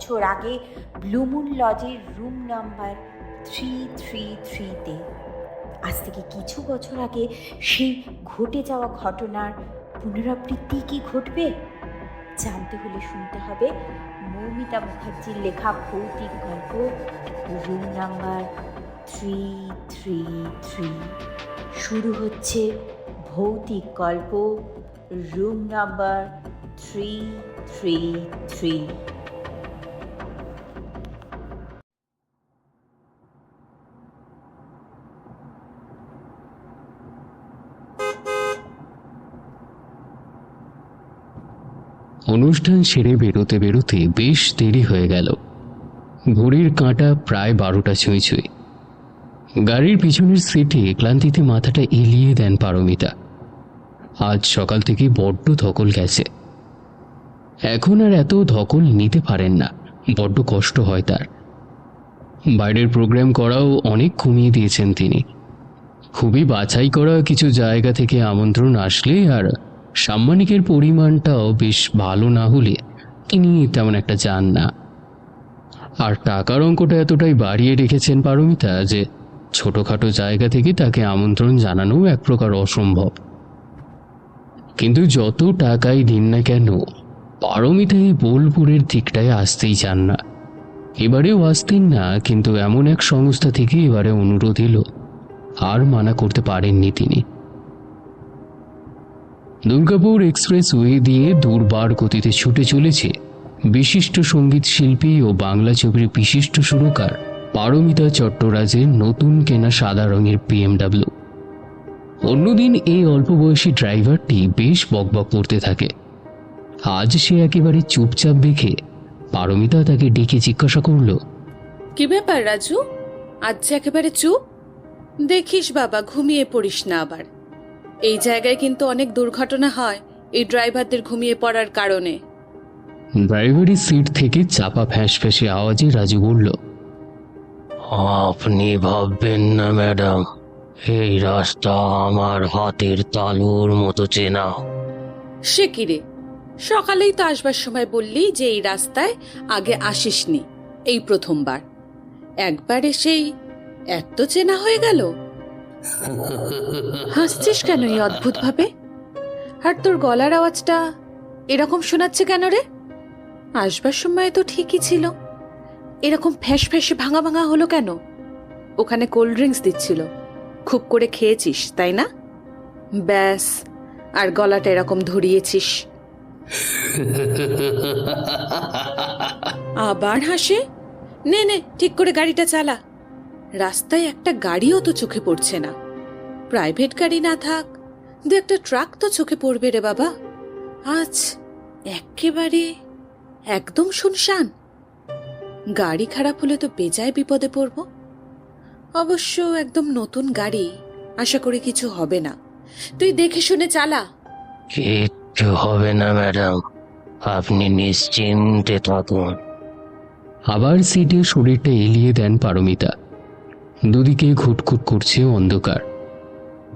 বছর আগে blue moon লজের room number 333-তে। আজ থেকে কিছু বছর আগে সেই ঘটে যাওয়া ঘটনার পুনরাবৃত্তি কি ঘটবে? জানতে হলে শুনতে হবে মৌমিতা মুখার্জির লেখা ভৌতিক গল্প রুম নাম্বার 333। শুরু হচ্ছে ভৌতিক গল্প রুম নাম্বার 333। অনুষ্ঠান সেরে বেরোতে বেরোতে বেশ দেরি হয়ে গেল। ঘড়ির কাঁটা প্রায় 12টা ছুঁই ছুঁই। গাড়ির পিছনের সিটে ক্লান্তিতে মাথাটা এলিয়ে দেন পারমিতা। আজ সকাল থেকে বড্ড ধকল গেছে। এখন আর এত ধকল নিতে পারেন না, বড্ড কষ্ট হয় তার। বাইরের প্রোগ্রাম করাও অনেক কমিয়ে দিয়েছেন তিনি। খুবই বাছাই করা কিছু জায়গা থেকে আমন্ত্রণ আসলে আর সাম্মানিকের পরিমাণটাও বেশ ভালো না হলে তিনি তেমন একটা যান না। আর টাকার অঙ্কটা এতটাই বাড়িয়ে রেখেছেন পারমিতা যে ছোটখাটো জায়গা থেকে তাকে আমন্ত্রণ জানানো এক প্রকার অসম্ভব। কিন্তু যত টাকাই দিন না কেন পারমিতা এই বোলপুরের দিকটায় আসতেই চান না। এবারেও আসতেন না, কিন্তু এমন এক সংস্থা থেকে এবারে অনুরোধ এলো, আর মানা করতে পারেননি তিনি। দুর্গাপুর এক্সপ্রেসওয়ে দিয়ে দুর্বার গতিতে ছুটে চলেছে বিশিষ্ট সঙ্গীত শিল্পী ও বাংলা ছবির বিশিষ্ট সুরকার পারমিতা চট্টরাজের নতুন কেনা সাদা রঙের BMW। অন্যদিন এই অল্প বয়সী ড্রাইভারটি বেশ বকবক করতে থাকে। আজ সে একেবারে চুপচাপ দেখে পারমিতা তাকে ডেকে জিজ্ঞাসা করল, কি ব্যাপার রাজু, আজ যে একেবারে চুপ? দেখিস বাবা, ঘুমিয়ে পড়িস না আবার। এই জায়গায় কিন্তু অনেক দুর্ঘটনা হয় এই ড্রাইভারদের ঘুমিয়ে পড়ার কারণে। ড্রাইভারের সিট থেকে চাপা ফ্যাঁস ফ্যাঁসে আওয়াজে রাজু বলল, আপনি ভাববেন না ম্যাডাম, এই রাস্তা আমার হাতের তালুর মতো চেনা। সে কি রে, সকালেই তো আসবার সময় বললি যে এই রাস্তায় আগে আসিসনি, এই প্রথমবার। একবার এসেই এত চেনা হয়ে গেল? হাসছিস কেন এই অদ্ভুত ভাবে? আর তোর গলার আওয়াজটা এরকম শোনাচ্ছে কেন রে? আসবার সময় তো ঠিকই ছিল, এরকম ফ্যাঁস ফ্যাঁসে ভাঙা ভাঙা হলো কেন? ওখানে কোল্ড ড্রিঙ্কস দিচ্ছিল, খুব করে খেয়েছিস তাই না? ব্যাস, আর গলাটা এরকম ধরিয়েছিস। আবার হাসে? নে নে, ঠিক করে গাড়িটা চালা। রাস্তায় একটা গাড়িও তো চোখে পড়ছে না। প্রাইভেট গাড়ি না থাক, দু একটা ট্রাক তো চোখে পড়বে রে বাবা। আজ একেবারে একদম শুনশান। গাড়ি খারাপ হলে তো বেজায় বিপদে পড়ব। অবশ্য একদম নতুন গাড়ি, আশা করি কিছু হবে না। তুই দেখে শুনে চালা। কিচ্ছু হবে না ম্যাডাম, আপনি নিশ্চিন্তে থাকুন। আবার সিটে শরীরটা এলিয়ে দেন পারমিতা। দুদিকে ঘুটঘুট করছে অন্ধকার,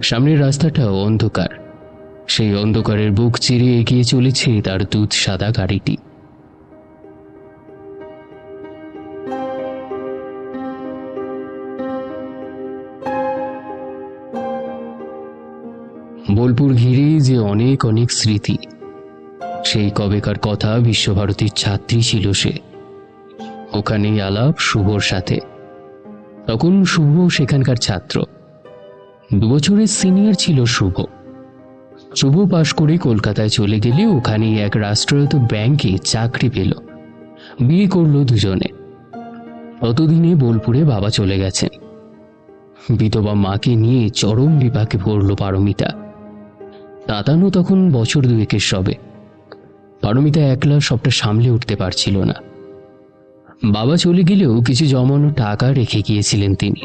সামনের রাস্তাটাও অন্ধকার। সেই অন্ধকারের বুক চিরে এগিয়ে চলেছে তার দুধ সাদা গাড়িটি। বোলপুর ঘিরে যে অনেক অনেক স্মৃতি, সেই কবেকার কথা। বিশ্বভারতীর ছাত্রী ছিল সে। ওখানেই আলাপ শুভর সাথে। তখন শুভ সেখানকার ছাত্র, 2 বছরের সিনিয়র ছিল শুভ। শুভ পাশ করে কলকাতায় চলে গেলে ওখানেই এক রাষ্ট্রায়ত্ত ব্যাংকে চাকরি পেল। বিয়ে করলো দুজনে। ততদিনে বোলপুরে বাবা চলে গেছেন। বিধবা মাকে নিয়ে চরম বিপাকে পড়ল পারমিতা। তাতানো তখন বছর 2 সবে। পারমিতা একলা সবটা সামলে উঠতে পারছিল না। বাবা চলে গেলেও কিছু জমানো টাকা রেখে গিয়েছিলেন তিনি।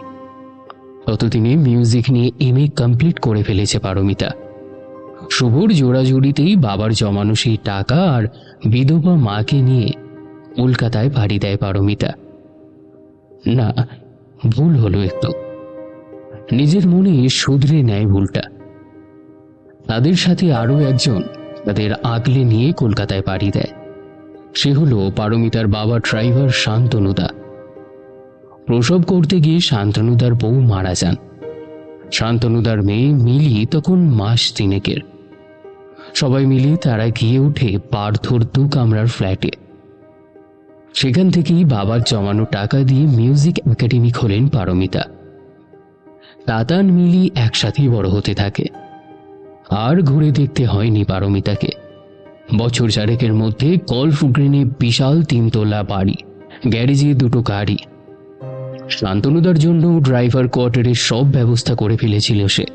ততদিনে মিউজিক নিয়ে MA কমপ্লিট করে ফেলেছে পারমিতা। শুভর জোড়াজুড়িতেই বাবার জমানো সেই টাকা আর বিধবা মাকে নিয়ে কলকাতায় বাড়ি দেয় পারমিতা। না, ভুল হলো একটু। নিজের মনে শুধরে নেয় ভুলটা। তাদের সাথে আরো একজন তাদের আগলে নিয়ে কলকাতায় বাড়ি দেয়। সে হলো পারমিতার বাবা ড্রাইভার শান্তনুদা। প্রসব করতে গিয়ে শান্তনুদার বউ মারা যান। শান্তনুদার মেয়ে মিলি তখন মাস 3 সবাই মিলে তারা গিয়ে ওঠে পার্থর 2 কামরার ফ্ল্যাটে। সেখান থেকেই বাবার জমানো টাকা দিয়ে মিউজিক একাডেমি খোলেন পারমিতা। তাতান মিলি একসাথেই বড় হতে থাকে। আর ঘুরে দেখতে হয়নি পারমিতাকে। বছর 4 মধ্যে গল্ফ গ্রিনে বিশাল 3 তলা বাড়ি, গ্যারেজে 2টো গাড়ি। শান্তনুদার জন্য ড্রাইভার কোয়ার্টারের সব ব্যবস্থা করে ফেলেছিল সে।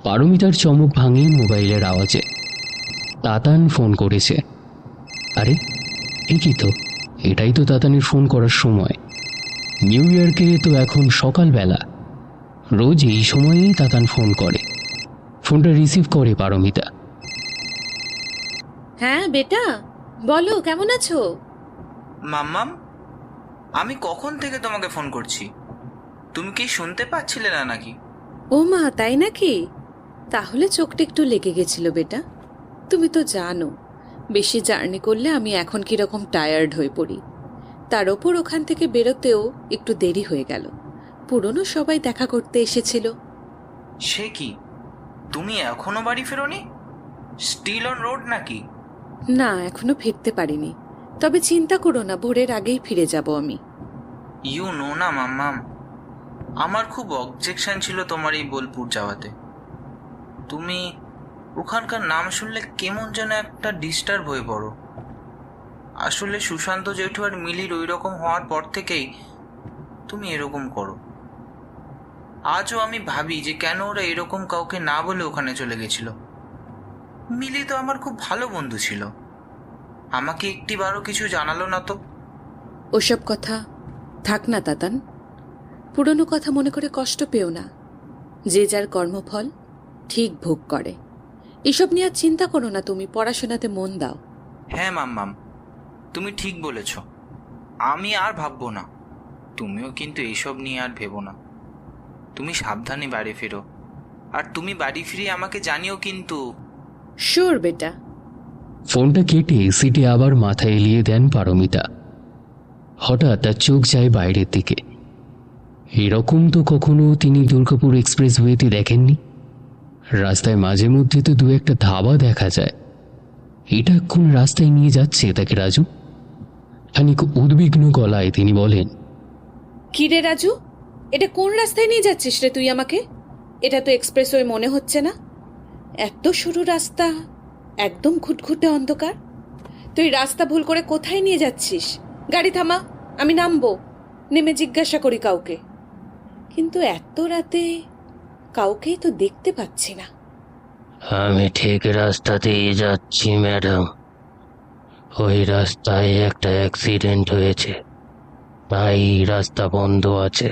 পারমিতার চমক ভাঙে মোবাইলের আওয়াজে। তাতান ফোন করেছে। আরে এ কি তো, এটাই তো তাতানের ফোন করার সময়। নিউ ইয়র্কে তো এখন সকালবেলা। রোজ এই সময়েই তাতান ফোন করে। ফোনটা রিসিভ করে পারমিতা। হ্যাঁ বেটা, বলো কেমন আছো? মাম্মাম, আমি কখন থেকে তোমাকে ফোন করছি, তুমি কি শুনতে পাচ্ছিলে না নাকি? ও মা, তাই নাকি? তাহলে চোখটা একটু লেগে গেছিল বেটা। তুমি তো জানো বেশি জার্নি করলে আমি এখন কিরকম টায়ার্ড হয়ে পড়ি। তার ওপর ওখান থেকে বেরোতেও একটু দেরি হয়ে গেল। পুরনো সবাই দেখা করতে এসেছিল। সে কি, তুমি এখনো বাড়ি ফেরোনি? স্টিল অন রোড নাকি? না, এখনো ফিরতে পারিনি, তবে চিন্তা করো না, ভোরের আগেই ফিরে যাব আমি। ইউ নো না মাম্মাম, আমার খুব অবজেকশন ছিল তোমার এই বোলপুর যাওয়াতে। তুমি ওখানকার নাম শুনলে কেমন যেন একটা ডিস্টার্ব হয়ে পড়ো। আসলে সুশান্ত জেঠু আর মিলির ওই রকম হওয়ার পর থেকেই তুমি এরকম করো। আজও আমি ভাবি যে কেন ওরা এরকম কাউকে না বলে ওখানে চলে গেছিল। মিলি তো আমার খুব ভালো বন্ধু ছিল, আমাকে একটিবারও কিছু জানালো না তো। ওসব কথা থাক না তাতান, পুরনো কথা মনে করে কষ্ট পেও না। যে যার কর্মফল ঠিক ভোগ করে। এসব নিয়ে আর চিন্তা করো না, তুমি পড়াশোনাতে মন দাও। হ্যাঁ মাম্মাম, তুমি ঠিক বলেছ, আমি আর ভাববো না। তুমিও কিন্তু এইসব নিয়ে আর ভেবো না। তুমি সাবধানে বাড়ি ফেরো, আর তুমি বাড়ি ফিরে আমাকে জানিও কিন্তু। শিওর বেটা। ফোনটা কেটে সিটে আবার মাথা এলিয়ে দেন পারমিতা। হঠাৎ তার চোখ যায় বাইরের দিকে। এরকম তো কখনো তিনি দুর্গাপুর এক্সপ্রেসওয়েতে দেখেননি। রাস্তায় মাঝে মধ্যে তো 2-1টা ধাবা দেখা যায়। এটা কোন রাস্তায় নিয়ে যাচ্ছে তাকে রাজু? খানিক উদ্বিগ্ন গলায় তিনি বলেন, কি রে রাজু, এটা কোন রাস্তায় নিয়ে যাচ্ছিস রে তুই আমাকে? এটা তো এক্সপ্রেসওয়ে মনে হচ্ছে না। এত সরু রাস্তা, একদম ঘুটঘুটে অন্ধকার। তুই রাস্তা ভুল করে কোথায় নিয়ে যাচ্ছিস? গাড়ি থামা, আমি নামবো, নেমে জিজ্ঞাসা করি কাউকে। কিন্তু এত রাতে কাউকেই তো দেখতে পাচ্ছি না। আমি ঠিক রাস্তাতেই যাচ্ছি ম্যাডাম। ওই রাস্তায় একটা অ্যাক্সিডেন্ট হয়েছে, তাই রাস্তা বন্ধ আছে।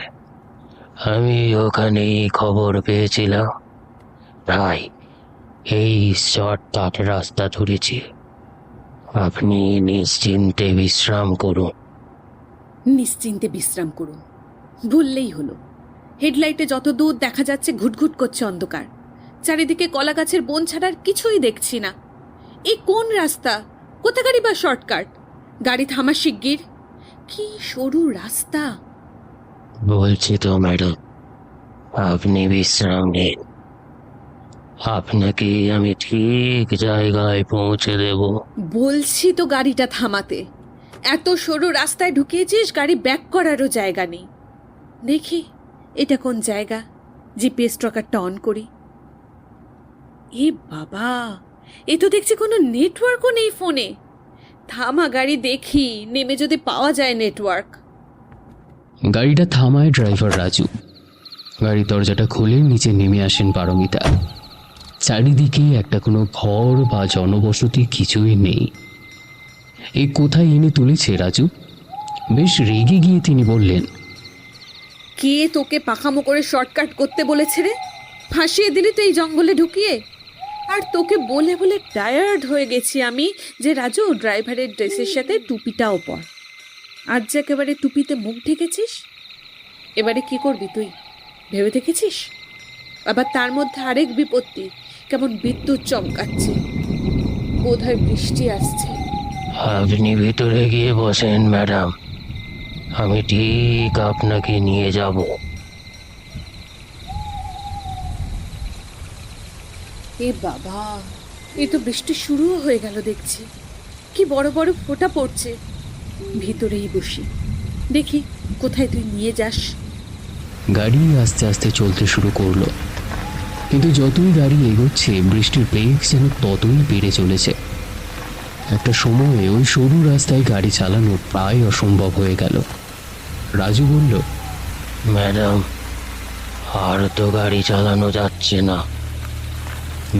আমি ওখানেই খবর পেয়েছিলাম, তাই এই শর্টকাট রাস্তা ধরেছি। আপনি নিশ্চিন্তে বিশ্রাম করুন। নিশ্চিন্তে বিশ্রাম করুন বললেই হলো। হেডলাইটে যত দূর দেখা যাচ্ছে ঘুটঘুট করছে অন্ধকার। চারিদিকে কলা গাছের বন ছাড়ার কিছুই দেখছি না। এই কোন রাস্তা, কোথাকারই বা শর্টকাট? গাড়ি থামা শিগগির। কি সরু রাস্তা! বলছি তো ম্যাডাম, আপনি বিশ্রাম নিন। আপনাকে আমি ঠিক জায়গায় পৌঁছে দেব। বলছি তো গাড়িটা থামাতে। এত সরু রাস্তায় ঢুকিয়েছিস, গাড়ি ব্যাক করারও জায়গা নেই। দেখি এটা কোন জায়গা, জিপিএস ট্র্যাকারটা অন করি। এ বাবা, এ তো দেখছি কোনো নেটওয়ার্কও নেই ফোনে। থামা গাড়ি, দেখি নেমে যদি পাওয়া যায় নেটওয়ার্ক। গাড়িটা থামায় ড্রাইভার রাজু। গাড়ির দরজাটা খুলে নিচে নেমে আসেন পারমিতা। চারিদিকে একটা কোনো ঘর বা জনবসতি কিছুই নেই। এই কোথায় এনে তুলেছে রাজু? বেশ রেগে গিয়ে তিনি বললেন, কে তোকে পাখামো করে শর্টকাট করতে বলেছে রে? ফাঁসিয়ে দিলি তো এই জঙ্গলে ঢুকিয়ে। আর তোকে বলে বলে টায়ার্ড হয়ে গেছি আমি যে রাজু, ড্রাইভারের ড্রেসের সাথে টুপিটাও পর। আজ যে একেবারে টুপিতে মুখ ঢেকেছিস, এবারে কি করবি তুই ভেবে দেখেছিস? আবার তার মধ্যে আরেক বিপত্তি, কেমন বিদ্যুৎ চমকাচ্ছে। বোধহয় বৃষ্টি আসছে। আপনি ভিতরে গিয়ে বসেন ম্যাডাম, আমি ঠিক আপনাকে নিয়ে যাব। এ বাবা, এ তো বৃষ্টি শুরুও হয়ে গেল দেখছি। কি বড় বড় ফোঁটা পড়ছে। ভিতরেই বসি, দেখি কোথায় তুই নিয়ে যাস। গাড়ি আস্তে আস্তে চলতে শুরু করলো, কিন্তু যতই গাড়ি এগোচ্ছে বৃষ্টির বেগ যেন ততই বেড়ে চলেছে। একটা সময়ে ওই সরু রাস্তায় গাড়ি চালানো প্রায় অসম্ভব হয়ে গেল। রাজু বলল, ম্যাডাম, আর তো গাড়ি চালানো যাচ্ছে না।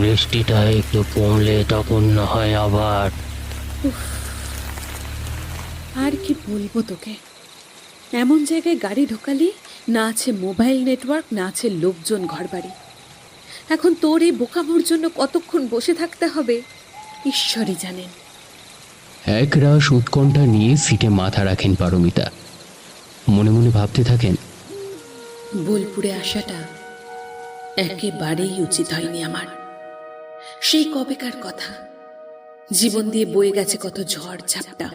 বৃষ্টিটা একটু কমলে তখন না হয় আবার। আর কি বলবো তোকে, এমন জায়গায় গাড়ি ঢোকালি, না আছে মোবাইল নেটওয়ার্ক, না আছে লোকজন ঘরবাড়ি। এখন তোর এই বোকামোর জন্য কতক্ষণ বসে থাকতে হবে ঈশ্বরই জানেন। এক রাশ উৎকণ্ঠা নিয়ে সিটে মাথা রাখেন পারমিতা। মনে মনে ভাবতে থাকেন, বোলপুরে আসাটা একেবারেই উচিত হয়নি আমার। সেই কবেকার কথা, জীবন দিয়ে বয়ে গেছে কত ঝড় ঝাপটা।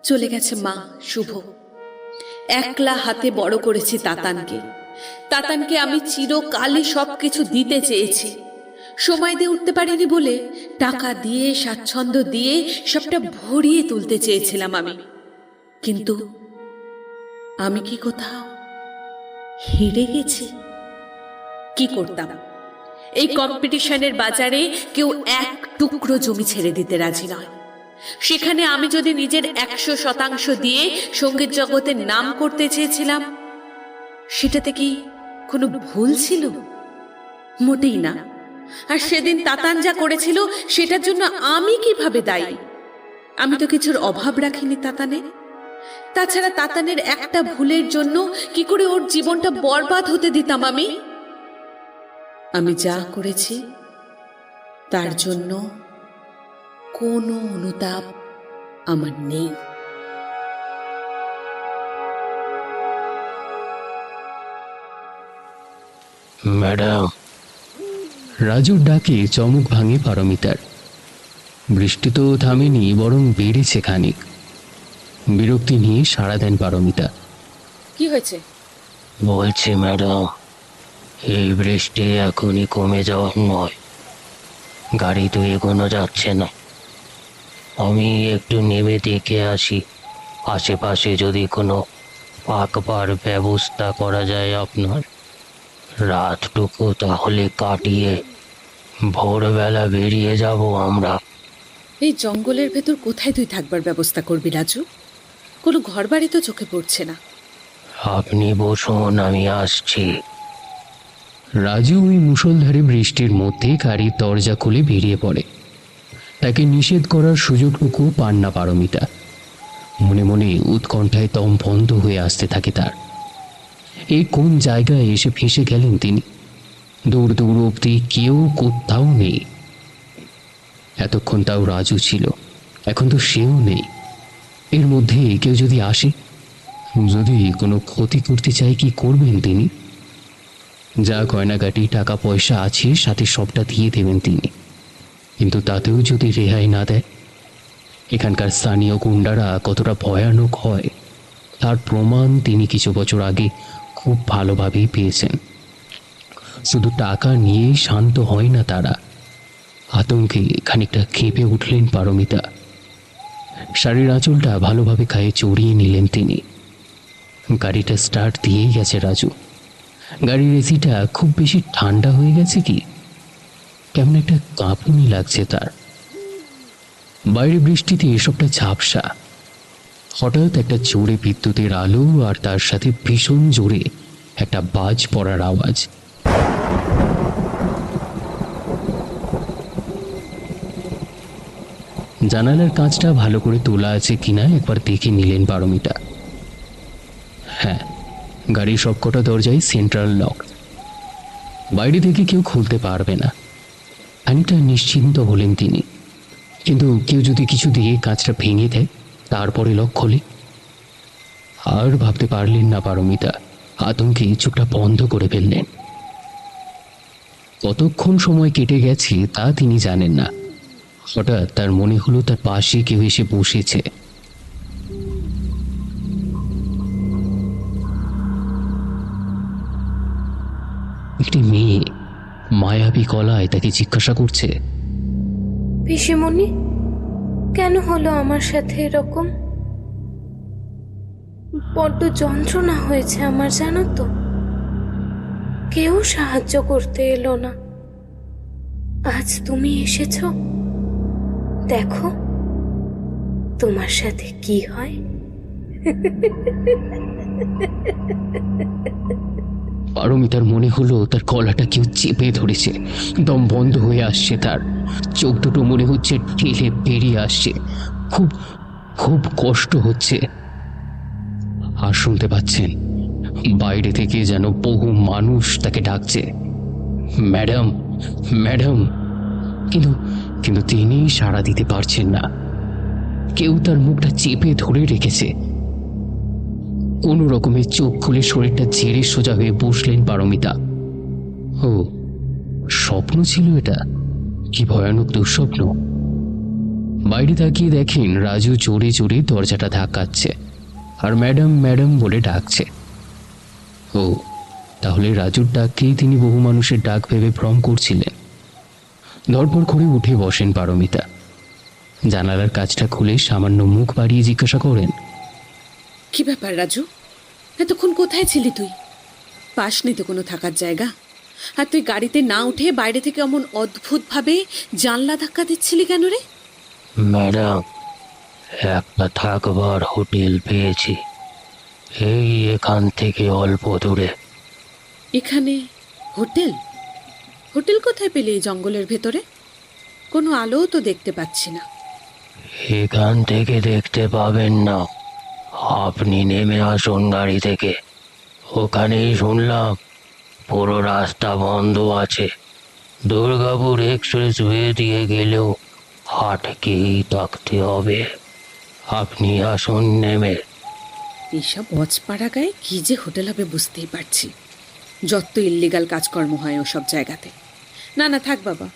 চলে গেছে মা শুভ, একলা হাতে বড় করেছি তাতানকে। তাতানকে আমি চিরকালই সবকিছু দিতে চেয়েছি, সময় দিয়ে উঠতে পারিনি বলে টাকা দিয়ে স্বাচ্ছন্দ্য দিয়ে সবটা ভরিয়ে তুলতে চেয়েছিলাম আমি। কিন্তু আমি কি কোথাও হেরে গেছি? কি করতাম? এই কম্পিটিশনের বাজারে কেউ এক টুকরো জমি ছেড়ে দিতে রাজি নয়। সেখানে আমি যদি নিজের 100% দিয়ে সঙ্গীত জগতের নাম করতে চেয়েছিলাম, সেটাতে কি কোনো ভুল ছিল? মোটেই না। আর সেদিন তাতান যা করেছিল সেটার জন্য আমি কিভাবে দায়ী? আমি তো কিছুর অভাব রাখিনি তাতানে। তাছাড়া তাতানের একটা ভুলের জন্য কি করে ওর জীবনটা বরবাদ হতে দিতাম আমি? আমি যা করেছি তার জন্য কোনো অনুতাপ আমার নেই। ম্যাডাম, রাজুর ডাকে চমক ভাঙে পারমিতার। বৃষ্টি তো থামেনি, বরং বেড়েছে খানিক। বিরক্তি নিয়ে সাড়া দেন পারমিতা। কি হয়েছে? বলছি ম্যাডাম, এই বৃষ্টি এখনই কমে যাওয়ার নয়। গাড়ি তো এগোনো যাচ্ছে না। আমি একটু নেমে দেখে আসি আশেপাশে যদি কোনো পাকবার ব্যবস্থা করা যায় আপনার। রাতটুকু তাহলে কাটিয়ে ভোরবেলা বেরিয়ে যাব আমরা। এই জঙ্গলের ভেতর কোথায় তুই থাকবার ব্যবস্থা করবি রাজু? কোনো ঘর বাড়ি তো চোখে পড়ছে না। আপনি বসুন, আমি আসছি। রাজু ওই মুষলধারে বৃষ্টির মধ্যে গাড়ির দরজা খুলে বেরিয়ে পড়ে। তাকে নিষেধ করার সুযোগটুকু পান না পারমিতা। মনে মনে উৎকণ্ঠায় দম বন্ধ হয়ে আসতে থাকে তার। এই কোন জায়গায় এসে ফেঁসে গেলেন তিনি? দূর দূর অবধি কেউ কোথাও নেই। এতক্ষণ তাও রাজু ছিল, এখন তো সেও নেই। এর মধ্যে কেউ যদি আসে, যদি কোনো ক্ষতি করতে চায়, কি করবেন তিনি? যা গয়নাগাটি টাকা পয়সা আছে সাথে সবটা দিয়ে দেবেন তিনি, কিন্তু তাতেও যদি রেহাই না দেয়, এখানকার স্থানীয় গুন্ডারা কতটা ভয়ানক হয় তার প্রমাণ তিনি কিছু বছর আগে খুব ভালোভাবেই পেয়েছেন। শুধু টাকা নিয়েই শান্ত হয় না তারা। আতঙ্কে খানিকটা খেপে উঠলেন পারমিতা। শাড়ির আঁচলটা ভালোভাবে গায়ে চড়িয়ে নিলেন তিনি। গাড়িটা স্টার্ট দিয়েই গেছে রাজু। গাড়ির এসিটা খুব বেশি ঠান্ডা হয়ে গেছে কি কেমন একটা কাঁপুনি লাগছে তার। বাইরে বৃষ্টিতে এসবটা ঝাপসা। হঠাৎ একটা জোরে বিদ্যুতের আলো আর তার সাথে ভীষণ জোরে একটা বাজ পড়ার আওয়াজ। জানালার কাঁচটা ভালো করে তোলা আছে কিনা একবার দেখে নিলেন পারমিতা। হ্যাঁ, গাড়ির সবকটা দরজাই সেন্ট্রাল লক। বাইরে থেকে কেউ খুলতে পারবে না, খানিকটা নিশ্চিন্ত হলেন তিনি। কিন্তু কেউ যদি কিছু দিয়ে কাঁচটা ভেঙে দেয়, তারপরে লক খোলে। আর ভাবতে পারলেন না পারমিতা, আতঙ্কে চোখটা বন্ধ করে ফেললেন। কতক্ষণ সময় কেটে গেছে তা তিনি জানেন না। হঠাৎ তার মনে হলো তার পাশে কেউ এসে বসেছে। একটি মেয়ে মায়াবী গলায় তাকে জিজ্ঞাসা করছে, পিসিমণি, কেন হলো আমার সাথে এরকম? বড্ড যন্ত্রণা হয়েছে আমার, জানো তো। কেউ সাহায্য করতে এলো না। আজ তুমি এসেছো, দেখো তোমার সাথে কি হয়। পারমিতার মনে হলো তার গলাটা কেউ চেপে ধরেছে। দম বন্ধ হয়ে আসছে তার, চোখ দুটো মনে হচ্ছে ঠেলে বেরিয়ে আসছে। খুব খুব কষ্ট হচ্ছে। আর শুনতে পাচ্ছেন বাইরে থেকে যেন বহু মানুষ তাকে ডাকছে, ম্যাডাম, ম্যাডাম। কিন্তু কিন্তু তিনি সাড়া দিতে পারছেন না। কেউ তার মুখটা চেপে ধরে রেখেছে। কোনো রকমে চোখ খুলে শরীরটা ঝেড়ে সোজা হয়ে বসলেন পারমিতা। ও, স্বপ্ন ছিল এটা? কি ভয়ানক দুঃস্বপ্ন! বাইরে তাকিয়ে দেখেন রাজু জোরে জোরে দরজাটা ধাক্কাচ্ছে আর ম্যাডাম ম্যাডাম বলে ডাকছে। ও, তাহলে রাজুর ডাককেই তিনি বহু মানুষের ডাক ভেবে ভ্রম করছিলেন। ধরপড় করে উঠে বসেন পারমিতা। জানালার কাজটা খুলে সামান্য মুখ বাড়িয়ে জিজ্ঞাসা করেন, কি ব্যাপার রাজু, এতক্ষণ কোথায় ছিলি তুই? পাসনি তো কোনো থাকার জায়গা? আর তুই গাড়িতে না উঠে বাইরে থেকে অমন অদ্ভুতভাবে জানলা ধাক্কা দিচ্ছিলি কেন রে? ম্যাডাম, একটা থাকবার হোটেল পেয়েছি, এই এখান থেকে অল্প দূরে। এখানে হোটেল? হোটেল কোথায় পেলে এই জঙ্গলের ভেতরে? কোনো আলোও তো দেখতে পাচ্ছি না। এখান থেকে দেখতে পাবেন না, আপনি নেমে আসুন গাড়ি থেকে। ওখানেই শুনলাম পুরো রাস্তা বন্ধ আছে। দুর্গাপুর এক্সপ্রেস ওয়ে দিয়ে গেলেও হাটকেই থাকতে হবে। আপনি আসুন নেমে। এইসব অজপাড়া গায়ে কি যে হোটেল হবে বুঝতেই পারছি। যত ইল্লিগাল কাজকর্ম হয় ওসব জায়গাতে। না না, থাক বাবা,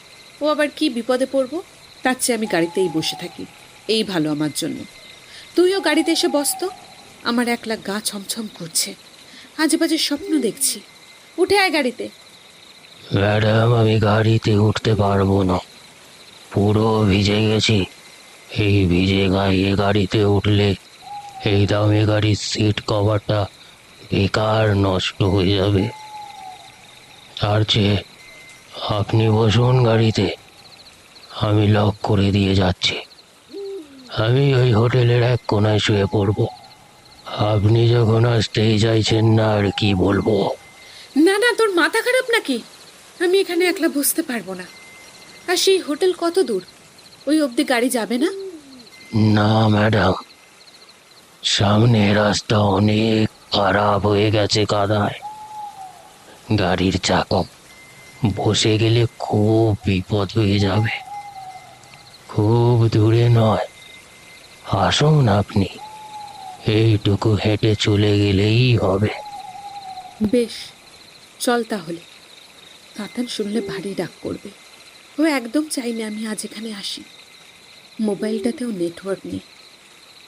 ও আবার কি বিপদে পড়বো। তার চেয়ে আমি গাড়িতেই বসে থাকি, এই ভালো আমার জন্য। তুইও গাড়িতে এসে বসতো। আমার একলা গা ছমছম করছে, আজে বাজে স্বপ্ন দেখছি। উঠে আয় গাড়িতে। ম্যাডাম, আমি গাড়িতে উঠতে পারবো না, পুরো ভিজে গেছি। এই ভিজে গায়ে গাড়িতে উঠলে এই দামি গাড়ির সিট কভারটা বেকার নষ্ট হয়ে যাবে। তার চেয়ে আপনি বসুন গাড়িতে, আমি লক করে দিয়ে যাচ্ছি। আমি ওই হোটেলের এক কোনায় শুয়ে পড়ব। আপনি যখন আসতেই চাইছেন না, আর কি বলবো। না না, তোর মাথা খারাপ নাকি? আমি এখানে একলা বসতে পারবো না। আর সেই হোটেল কত দূর? ওই অবধি গাড়ি যাবে না? না ম্যাডাম, সামনে রাস্তা অনেক খারাপ হয়ে গেছে কাদায়। গাড়ির চাকা বসে গেলে খুব বিপদ হয়ে যাবে। খুব দূরে নয়, আসুন আপনি, এইটুকু হেঁটে চলে গেলেই হবে। বেশ, চল তাহলে। তাতান শুনলে ভারী রাগ করবে। ও একদম চাইনি আমি আজ এখানে আসি। মোবাইলটাতেও নেটওয়ার্ক নেই,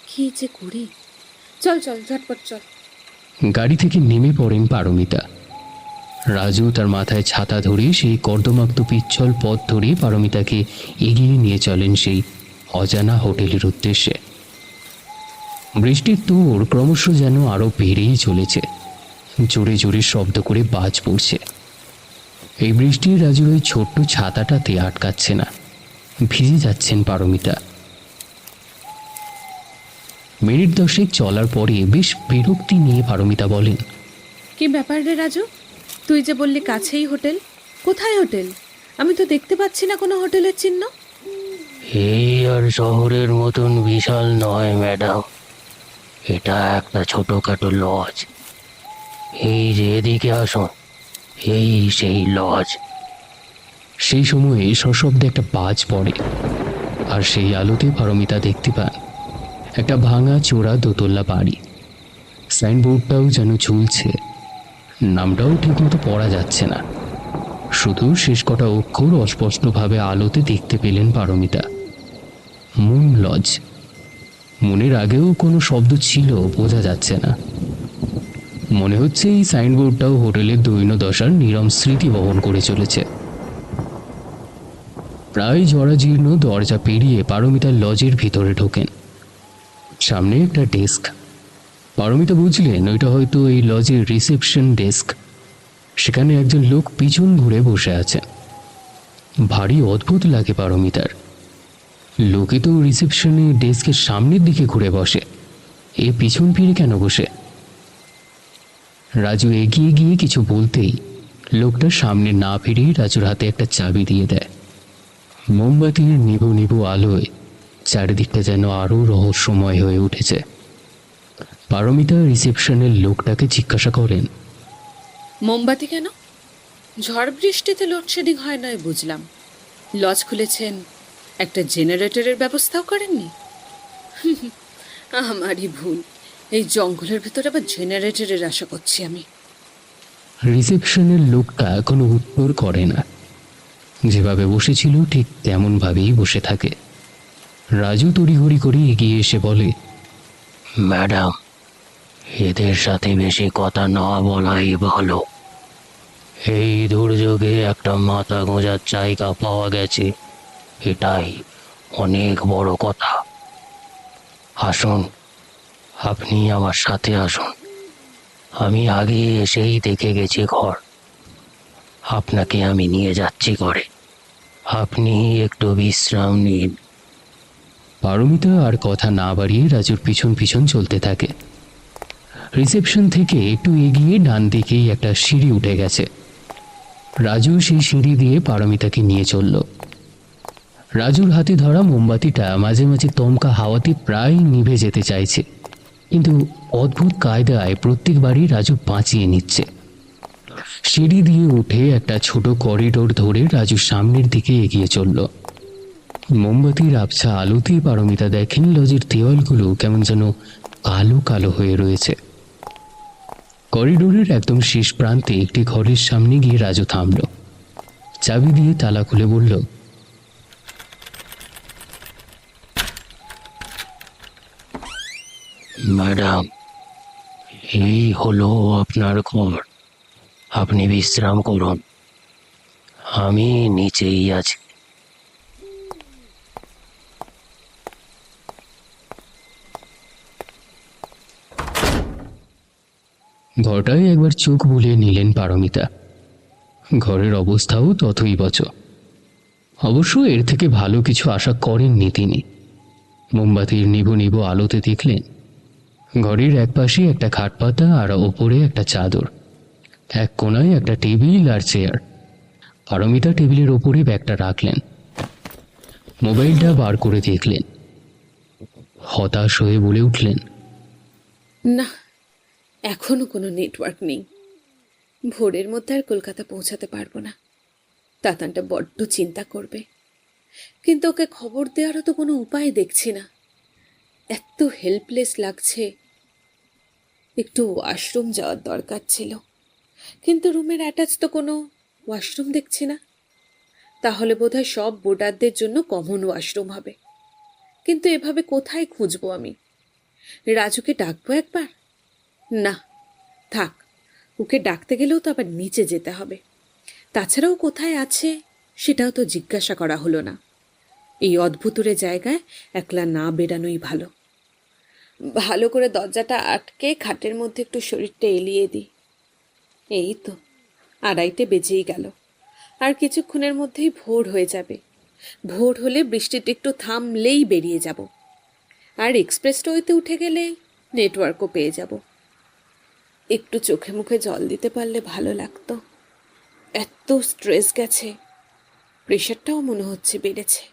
কি যে করি। চল চল, ঝটপট চল। গাড়ি থেকে নেমে পড়েন পারমিতা। রাজু তার মাথায় ছাতা ধরে সেই কর্দমাক্ত পিচ্ছল পথ ধরে পারমিতাকে এগিয়ে নিয়ে চলেন সেই অজানা হোটেলের উদ্দেশ্যে। বৃষ্টির তোড় ক্রমশ যেন আরো বেড়েই চলেছে। জোরে জোরে শব্দ করে বাজ পড়ছে। এই বৃষ্টি রাজুর ওই ছোট্ট ছাতাটাতে আটকাচ্ছে না, ভিজে যাচ্ছেন পারমিতা। মিনিট 10 চলার পরে বেশ বিরক্তি নিয়ে পারমিতা বলেন, কি ব্যাপার রে রাজু, তুই যে বললি কাছেই হোটেল, কোথায় হোটেল? আমি তো দেখতে পাচ্ছি না কোনো হোটেলের চিহ্ন। এই আর শহরের মতন বিশাল নয় ম্যাডাম, এটা একটা ছোটখাটো লজ। এই যে এদিকে আসুন, এই সেই লজ। সেই সময়ে সশব্দে একটা বাজ পড়ে আর সেই আলোতে পারমিতা দেখতে পান একটা ভাঙা চোরা দোতলা বাড়ি। সাইনবোর্ডটাও যেন ঝুলছে, নামটাও ঠিকমতো পড়া যাচ্ছে না। শুধু শেষ কটা অক্ষর অস্পষ্টভাবে আলোতে দেখতে পেলেন পারমিতা। Moon lodge. মনের আগেও কোনো শব্দ ছিল, বোঝা যাচ্ছে না। মনে হচ্ছে এই সাইনবোর্ডটাও হোটেলের দৈন্যদশার নীরব স্মৃতি বহন করে চলেছে। প্রায় জরাজীর্ণ দরজা পেরিয়ে পারমিতার লজের ভিতরে ঢোকেন। সামনে একটা ডেস্ক। পারমিতা বুঝলেন ওইটা হয়তো এই লজের রিসেপশন ডেস্ক। সেখানে একজন লোক পিছন ঘুরে বসে আছে। ভারী অদ্ভুত লাগে পারমিতার। লোকে তো রিসেপশনে ডেস্কের সামনের দিকে ঘুরে বসে, এ পিছন ফিরে কেন বসে? রাজু এগিয়ে গিয়ে কিছু বলতেই লোকটা সামনে না ফিরেই রাজুর হাতে একটা চাবি দিয়ে দেয়। মোমবাতির নিভু নিভু আলোয় চারিদিকটা যেন আরও রহস্যময় হয়ে উঠেছে। পারমিতা রিসেপশনের লোকটাকে জিজ্ঞাসা করেন, মোমবাতি কেন? ঝড় বৃষ্টিতে লোডশেডিং হয় নয় বুঝলাম, লজ খুলেছেন, একটা জেনারেটরের ব্যবস্থাও করেননি? আমারই ভুল, এই জঙ্গলের ভেতরে আবার জেনারেটরের আশা করছি আমি। রিসেপশনের লোকটা কোনো উত্তর করে না। যেভাবে বসেছিল ঠিক তেমনভাবেই বসে থাকে। রাজু তড়িঘড়ি করে এগিয়ে এসে বলে, ম্যাডাম, এদের সাথে বেশি কথা না বলাই ভালো। এই দুর্যোগে একটা মাথা গোঁজার জায়গা পাওয়া গেছে, এটাই অনেক বড় কথা। আসুন, আপনি আমার সাথে আসুন। আমি আগে এসেই দেখে গেছি ঘর। আপনাকে আমি নিয়ে যাচ্ছি ঘরে, আপনি একটু বিশ্রাম নিন। পারমিতা আর কথা না বাড়িয়ে রাজুর পিছন পিছন চলতে থাকে। রিসেপশন থেকে একটু এগিয়ে ডান দিকেই একটা সিঁড়ি উঠে গেছে। রাজু সেই সিঁড়ি দিয়ে পারমিতাকে নিয়ে চলল। রাজুর হাতে ধরা মোমবাতিটা মাঝে মাঝে দমকা হাওয়াতে প্রায় নিভে যেতে চাইছে, কিন্তু অদ্ভুত কায়দায় প্রত্যেকবারই রাজু বাঁচিয়ে নিচ্ছে। সিঁড়ি দিয়ে উঠে একটা ছোট করিডোর ধরে রাজু সামনের দিকে এগিয়ে চলল। মোমবাতির আবছা আলোতে পারমিতা দেখেন লজের দেওয়ালগুলো কেমন যেন কালো কালো হয়ে রয়েছে। করিডোরের একদম শেষ প্রান্তে একটি ঘরের সামনে গিয়ে রাজু থামল। চাবি দিয়ে তালা খুলে বলল, ম্যাডাম, এই হলো আপনার ঘর। আপনি বিশ্রাম করুন, আমি নিচেই আছি। ঘরটায় একবার চোখ বুলিয়ে নিলেন পারমিতা। ঘরের অবস্থাও তথৈবচ। অবশ্য এর থেকে ভালো কিছু আশা করেননি তিনি। মোমবাতির নিভু নিভু আলোতে দেখলেন ঘরের একপাশে একটা খাটপাতা আর ওপরে একটা চাদর। এক কোনায় একটা টেবিল আর চেয়ার। পারমিতা টেবিলের ওপরে ব্যাগটা রাখলেন। মোবাইলটা বার করে দেখলেন। হতাশ হয়ে বলে উঠলেন, না, এখনো কোনো নেটওয়ার্ক নেই। ভোরের মধ্যে আর কলকাতা পৌঁছাতে পারবো না। তাতানটা বড্ড চিন্তা করবে, কিন্তু ওকে খবর দেওয়ারও তো কোনো উপায় দেখছি না। এত হেল্পলেস লাগছে। একটু ওয়াশরুম যাওয়ার দরকার ছিল, কিন্তু রুমের অ্যাটাচ তো কোনো ওয়াশরুম দেখছি না। তাহলে বোধহয় সব বোর্ডারদের জন্য কমন ওয়াশরুম হবে। কিন্তু এভাবে কোথায় খুঁজবো আমি? রাজুকে ডাকবো একবার? না, থাক, ওকে ডাকতে গেলেও তো আবার নিচে যেতে হবে। তাছাড়াও কোথায় আছে সেটাও তো জিজ্ঞাসা করা হলো না। এই অদ্ভুতুরে জায়গায় একলা না বেরানোই ভালো। ভালো করে দরজাটা আটকে খাটের মধ্যে একটু শরীরটা এলিয়ে দিই। এই তো 2:30 বেজেই গেল। আর কিছুক্ষণের মধ্যেই ভোর হয়ে যাবে। ভোর হলে বৃষ্টিটা একটু থামলেই বেরিয়ে যাব। আর এক্সপ্রেসওয়েতে উঠে গেলে নেটওয়ার্কও পেয়ে যাব। একটু চোখে মুখে জল দিতে পারলে ভালো লাগতো। এত স্ট্রেস গেছে, প্রেশারটাও মনে হচ্ছে বেড়েছে।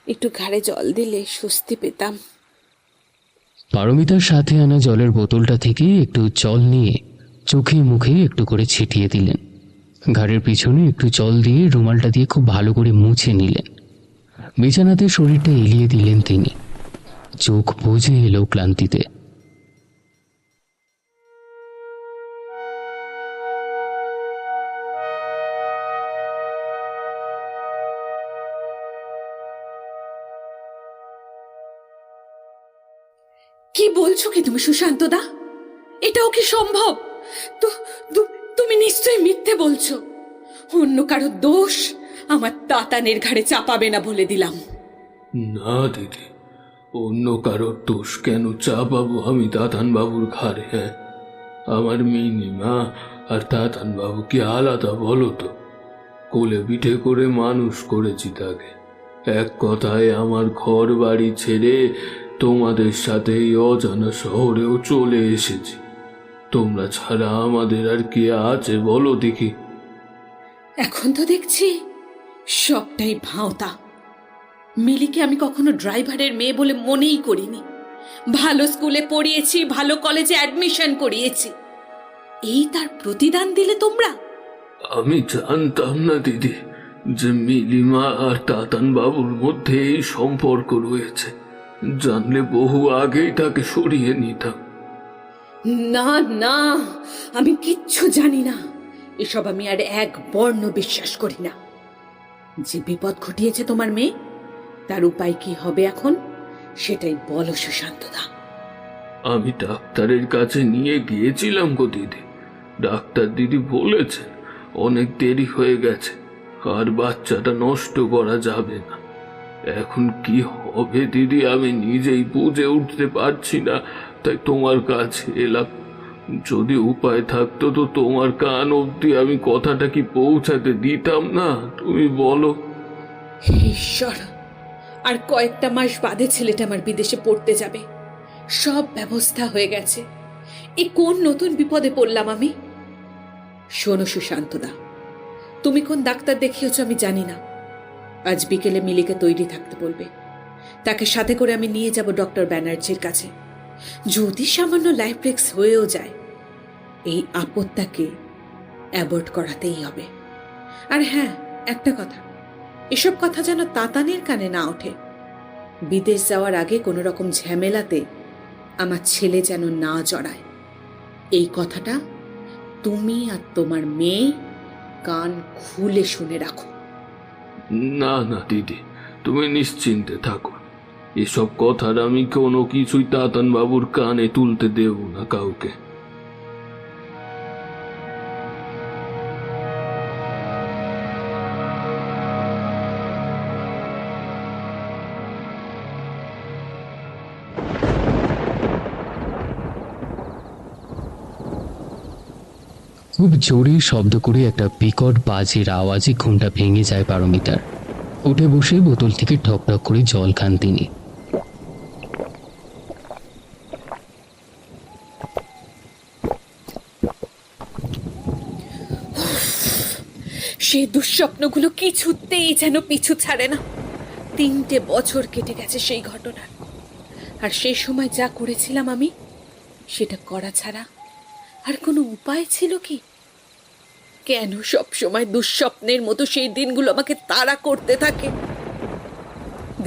একটু ঘাড়ে জল দিলে স্বস্তি পেতাম। পারমিতার সাথে আনা জলের বোতলটা থেকে একটু জল নিয়ে চোখে মুখে একটু করে ছিটিয়ে দিলেন। ঘাড়ের পিছনে একটু জল দিয়ে রুমালটা দিয়ে খুব ভালো করে মুছে নিলেন। বিছানাতে শরীরটা এলিয়ে দিলেন তিনি। চোখ বুজে এলো ক্লান্তিতে। কি বলছো কি তুমি সুশান্ত দা? এটাও কি সম্ভব? তো তুমি নিশ্চয়ই মিথ্যে বলছো। অন্য কারো দোষ আমার তাতানের ঘাড়ে চাপাবে না বলে দিলাম। না দিদি, অন্য কারোর দোষ কেন চাপাবো আমি তাতান বাবুর ঘাড়ে? হ্যাঁ, আমার মিনিমা আর তাতান বাবু কি আলাদা বলো তো? কোলে পিঠে করে মানুষ করেছি তাকে। এক কথায় আমার ঘর বাড়ি ছেড়ে তোমাদের সাথে এই অজানা শহরেও চলে এসেছি। তোমরা ছাড়া আমাদের আর কে আছে বলো দেখি? এখন তো দেখছি সবটাই ভাঁওতা। মিলিকে আমি কখনো ড্রাইভারের মেয়ে বলে মনেই করিনি। ভালো স্কুলে পড়িয়েছি, ভালো কলেজে অ্যাডমিশন করিয়েছি, এই তার প্রতিদান দিলে তোমরা? আমি জানতাম না দিদি যে মিলিমা আর তাতান বাবুর মধ্যে এই সম্পর্ক রয়েছে। জানলে বহু আগেই তাকে সরিয়ে নিতাম। না না, আমি কিচ্ছু জানি না। এসব আমি আর এক বর্ণ বিশ্বাস করি না। যে বিপদ ঘটিয়েছে তোমার মেয়ে, তার উপায় কি হবে এখন সেটাই বলো সুশান্তদা। আমি ডাক্তারের কাছে নিয়ে গিয়েছিলাম গো দিদি। ডাক্তার দিদি বলেছেন অনেক দেরি হয়ে গেছে, আর বাচ্চাটা নষ্ট করা যাবে না। এখন কি হবে দিদি আমি নিজেই বুঝে উঠতে পারছি না, তাই তোমার কাছে এলাম। যদি উপায় থাকতো তো তোমার কান অবধি আমি কথাটা কি পৌঁছাতে দিতাম না? তুমি বলো। হে ঈশ্বর, আর কয়েকটা মাস বাদে ছেলেটা আমার বিদেশে পড়তে যাবে। সব ব্যবস্থা হয়ে গেছে, এ কোন নতুন বিপদে পড়লাম আমি? শোনো সুশান্তদা, তুমি কোন ডাক্তার দেখিয়েছ আমি জানি না। আজ বিকেলে মিলিকে তৈরি থাকতে বলবে। তাকে সাথে করে আমি নিয়ে যাব ডক্টর ব্যানার্জির কাছে। যদি সামান্য লাইফ রিস্ক হয়েও যায়, এই আপদটাকে অ্যাভয়েড করাতেই হবে। আর হ্যাঁ, একটা কথা, এসব কথা যেন তাতানের কানে না ওঠে। বিদেশ যাওয়ার আগে কোনো রকম ঝামেলাতে আমার ছেলে যেন না জড়ায়, এই কথাটা তুমি আর তোমার মেয়ে কান খুলে শুনে রাখো। না না দিদি, তুমি নিশ্চিন্তে থাকো। এসব কথার আমি কোনো কিছুই তাতান বাবুর কানে তুলতে দেব না কাউকে। খুব জোরে শব্দ করে একটা বিকট বাজের আওয়াজে ঘুমটা ভেঙে যায় পারমিতার। উঠে বসে বোতল থেকে ঠক ঠক করে জল খান তিনি। সেই দুঃস্বপ্নগুলো কিছুতেই যেন পিছু ছাড়ে না। 3টে বছর কেটে গেছে সেই ঘটনার, আর সেই সময় যা করেছিলাম আমি, সেটা করা ছাড়া আর কোনো উপায় ছিল কি? কেন সব সময় দুঃস্বপ্নের মতো সেই দিনগুলো আমাকে তাড়া করতে থাকে?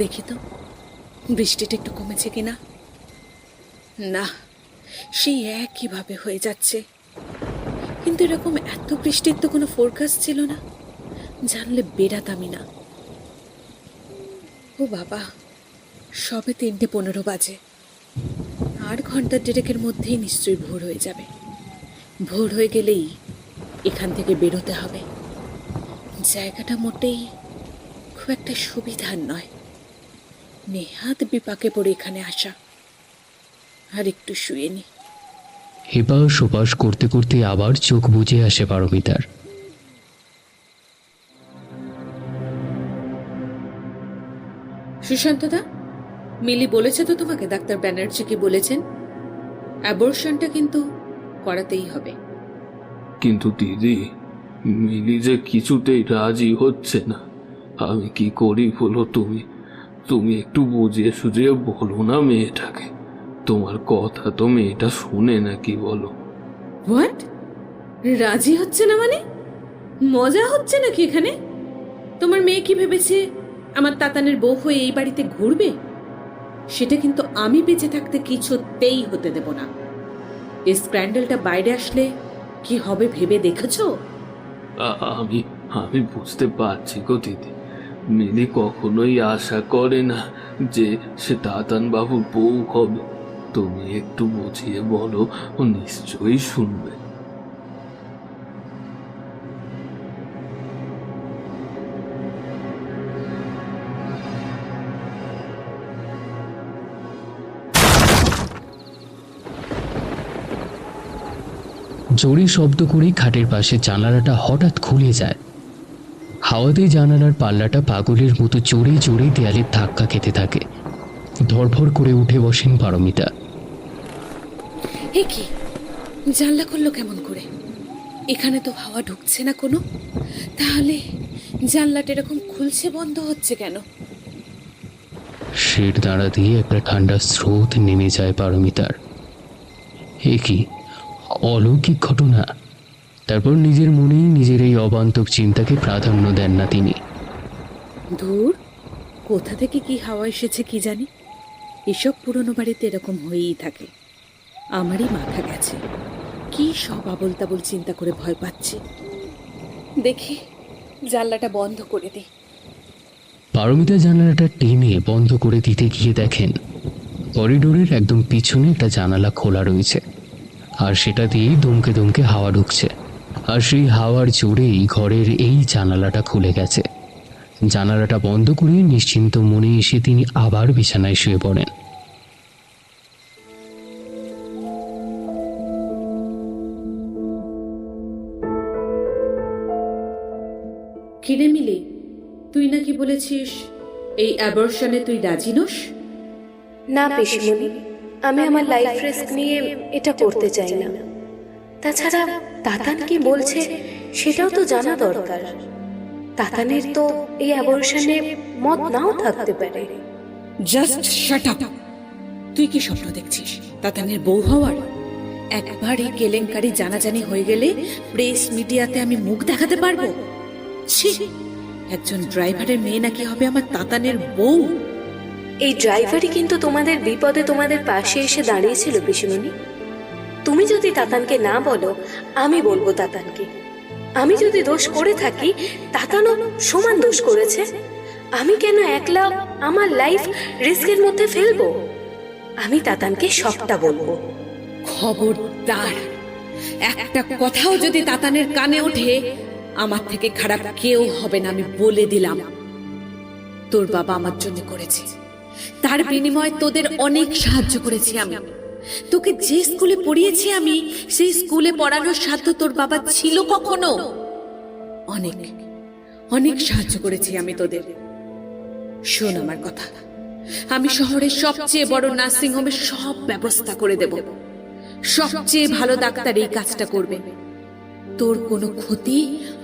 দেখি তো বৃষ্টিটা একটু কমেছে কিনা। না, সেই একইভাবে হয়ে যাচ্ছে। কিন্তু এরকম এত বৃষ্টির তো কোনো ফোরকাস্ট ছিল না, জানলে বেরাতামই না। ও বাবা, সবে 3:15 বাজে। 8 ঘন্টার ডেরেকের মধ্যেই নিশ্চয়ই ভোর হয়ে যাবে। ভোর হয়ে গেলেই এখান থেকে বেরোতে হবে। জায়গাটা মোটেই খুব একটা সুবিধার নয়। নেহাত বিপাকে পড়ে এখানে আসা। আর একটু শুয়ে নি। এপাশ ওপাশ করতে করতে আবার চোখ বুজে আসে পারমিতার। সুশান্তদা, মিলি বলেছে তো তোমাকে ডাক্তার ব্যানার্জি কি বলেছেন? অ্যাবর্শনটা কিন্তু করাতেই হবে। কিন্তু দিদি, মিলি যে কিছুতেই রাজি হচ্ছে না। আমি কি করি বলো? তুমি একটু বুঝিয়ে সুঝিয়ে বলো না মেয়েটাকে। তোমার কথা তো মেয়েটা শুনে নাকি বলো? হোয়াট? রাজি হচ্ছে না মানে? মজা হচ্ছে নাকি এখানে? তোমার মেয়ে কি ভেবেছে আমার তাতানের বউ হয়ে এই বাড়িতে ঘুরবে? সেটা কিন্তু আমি বেঁচে থাকতে কিছুতেই হতে দেব না। এই স্ক্র্যান্ডেলটা বাইরে আসলে কি হবে ভেবে দেখেছো? আমি বুঝতে পারছি গো দিদি। মিলি কখনোই আশা করে না যে সে তাতান বাবুর বউ হবে। তুমি একটু বুঝিয়ে বলো, ও নিশ্চয়ই শুনবে। জোরে শব্দ করে খাটের পাশে জানালাটা হঠাৎ খুলে যায়। হাওয়াতে জানালার পাল্লাটা পাগলের মতো জোরে জোরে দেয়ালের ধাক্কা খেতে থাকে। ধরফর করে উঠে বসেন পারমিতা। এ কি, জানলা খুললো কেমন করে? এখানে তো হাওয়া ঢুকছে না কোনো, তাহলে জানলাটা এরকম খুলছে বন্ধ হচ্ছে কেন? শেড দাঁড়া দিয়ে একটা ঠান্ডা স্রোত নেমে যায় পারমিতার। এ কি অলৌকিক ঘটনা! তারপর নিজের মনেই নিজের এই অবান্তর চিন্তাকে প্রাধান্য দেন না তিনি। দূর, কোথা থেকে কি হাওয়া এসেছে কি জানি। এসব পুরনো বাড়িতে এরকম হয়েই থাকে। আমারই মাথা গেছে, কি সব আবল তাবল চিন্তা করে ভয় পাচ্ছি। দেখি জানলাটা বন্ধ করে দিই। পারমিতা জানালাটা টেনে বন্ধ করে দিতে গিয়ে দেখেন করিডোরের একদম পিছনে একটা জানালা খোলা রয়েছে, আর সেটা দিয়েই দমকে দমকে হাওয়া ঢুকছে। আর সেই হাওয়ার জোরেই ঘরের এই জানালাটা খুলে গেছে। জানালাটা বন্ধ করে নিশ্চিন্ত মনে এসে তিনি আবার বিছানায় শুয়ে পড়েন। কিরে মিলি, তুই নাকি বলেছিস এই অ্যাবর্শনে তুই রাজি নস? না পিসমণি, আমি আমার লাইফ রিস্ক নিয়ে এটা করতে চাই না। তাছাড়া তাতান কি বলছে সেটাও তো জানা দরকার। তাতানের তো এই অ্যাবর্শনে মত নাও থাকতে পারে। Just shut up. তুই কি স্বপ্ন দেখছিস তাতানের বউ হওয়ার? একবার এই কেলেঙ্কারি জানাজানি হয়ে গেলে প্রেস মিডিয়াতে আমি মুখ দেখাতে পারবো? ছি, একজন ড্রাইভারের মেয়ে নাকি হবে আমার তাতানের বউ? এই ড্রাইভারই কিন্তু তোমাদের বিপদে তোমাদের পাশে এসে দাঁড়িয়েছিল পিসমণি। তুমি যদি তাতানকে না বলো, আমি বলবো তাতানকে। আমি যদি দোষ করে থাকি, তাতানও সমান দোষ করেছে। আমি কেন একলা আমার লাইফ রিস্কের মধ্যে ফেলবো? আমি তাতানকে সবটা বলবো। খবরদার, একটা কথাও যদি তাতানের কানে ওঠে, আমার থেকে খারাপ কেউ হবে না, আমি বলে দিলাম। তোর বাবা আমার জন্য করেছে, তার বিনিময়ে তোদের অনেক সাহায্য করেছি আমি। তোকে যে স্কুলে পড়িয়েছি আমি, সেই স্কুলে পড়ানোর সাধ্য তোর বাবা ছিল কখনো? অনেক অনেক সাহায্য করেছি আমি তোদের। শোন আমার কথা, আমি শহরের সবচেয়ে বড় নার্সিং হোমের সব ব্যবস্থা করে দেব। সবচেয়ে ভালো ডাক্তার এই কাজটা করবে। তোর কোনো ক্ষতি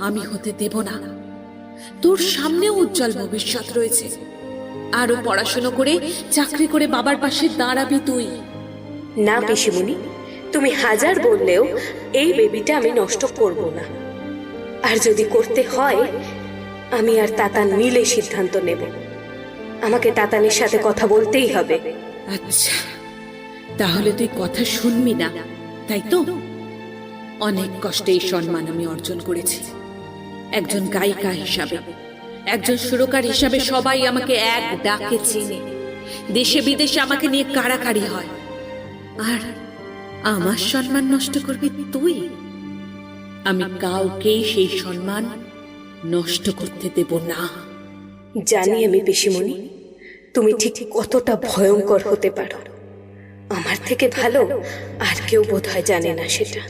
আমি হতে দেব না। তোর সামনে উজ্জ্বল ভবিষ্যৎ রয়েছে। আরো পড়াশোনা করে চাকরি করে বাবার পাশে দাঁড়াবি তুই। না পিসমণি, তুমি হাজার বললেও এই বেবিটা আমি নষ্ট করব না। আর যদি করতে হয়, আমি আর তাতান মিলে সিদ্ধান্ত নেব। আমাকে তাতানের সাথে কথা বলতেই হবে। আচ্ছা, তাহলে তুই কথা শুনবি না, তাই তো? অনেক কষ্টে এই সম্মান আমি অর্জন করেছি। একজন গায়িকা হিসাবে, একজন সুরকার হিসাবে সবাই আমাকে এক ডাকে চেনে। দেশে বিদেশে আমাকে নিয়ে কাড়াকাড়ি হয়। আর আমার সম্মান নষ্ট করবি তুই? আমি কাউকেই সেই সম্মান নষ্ট করতে দেব না। জানি আমি পিসমণি, তুমি ঠিক কতটা ভয়ঙ্কর হতে পারো। আমার থেকে ভালো আর কেউ বোধহয় জানে না সেটা।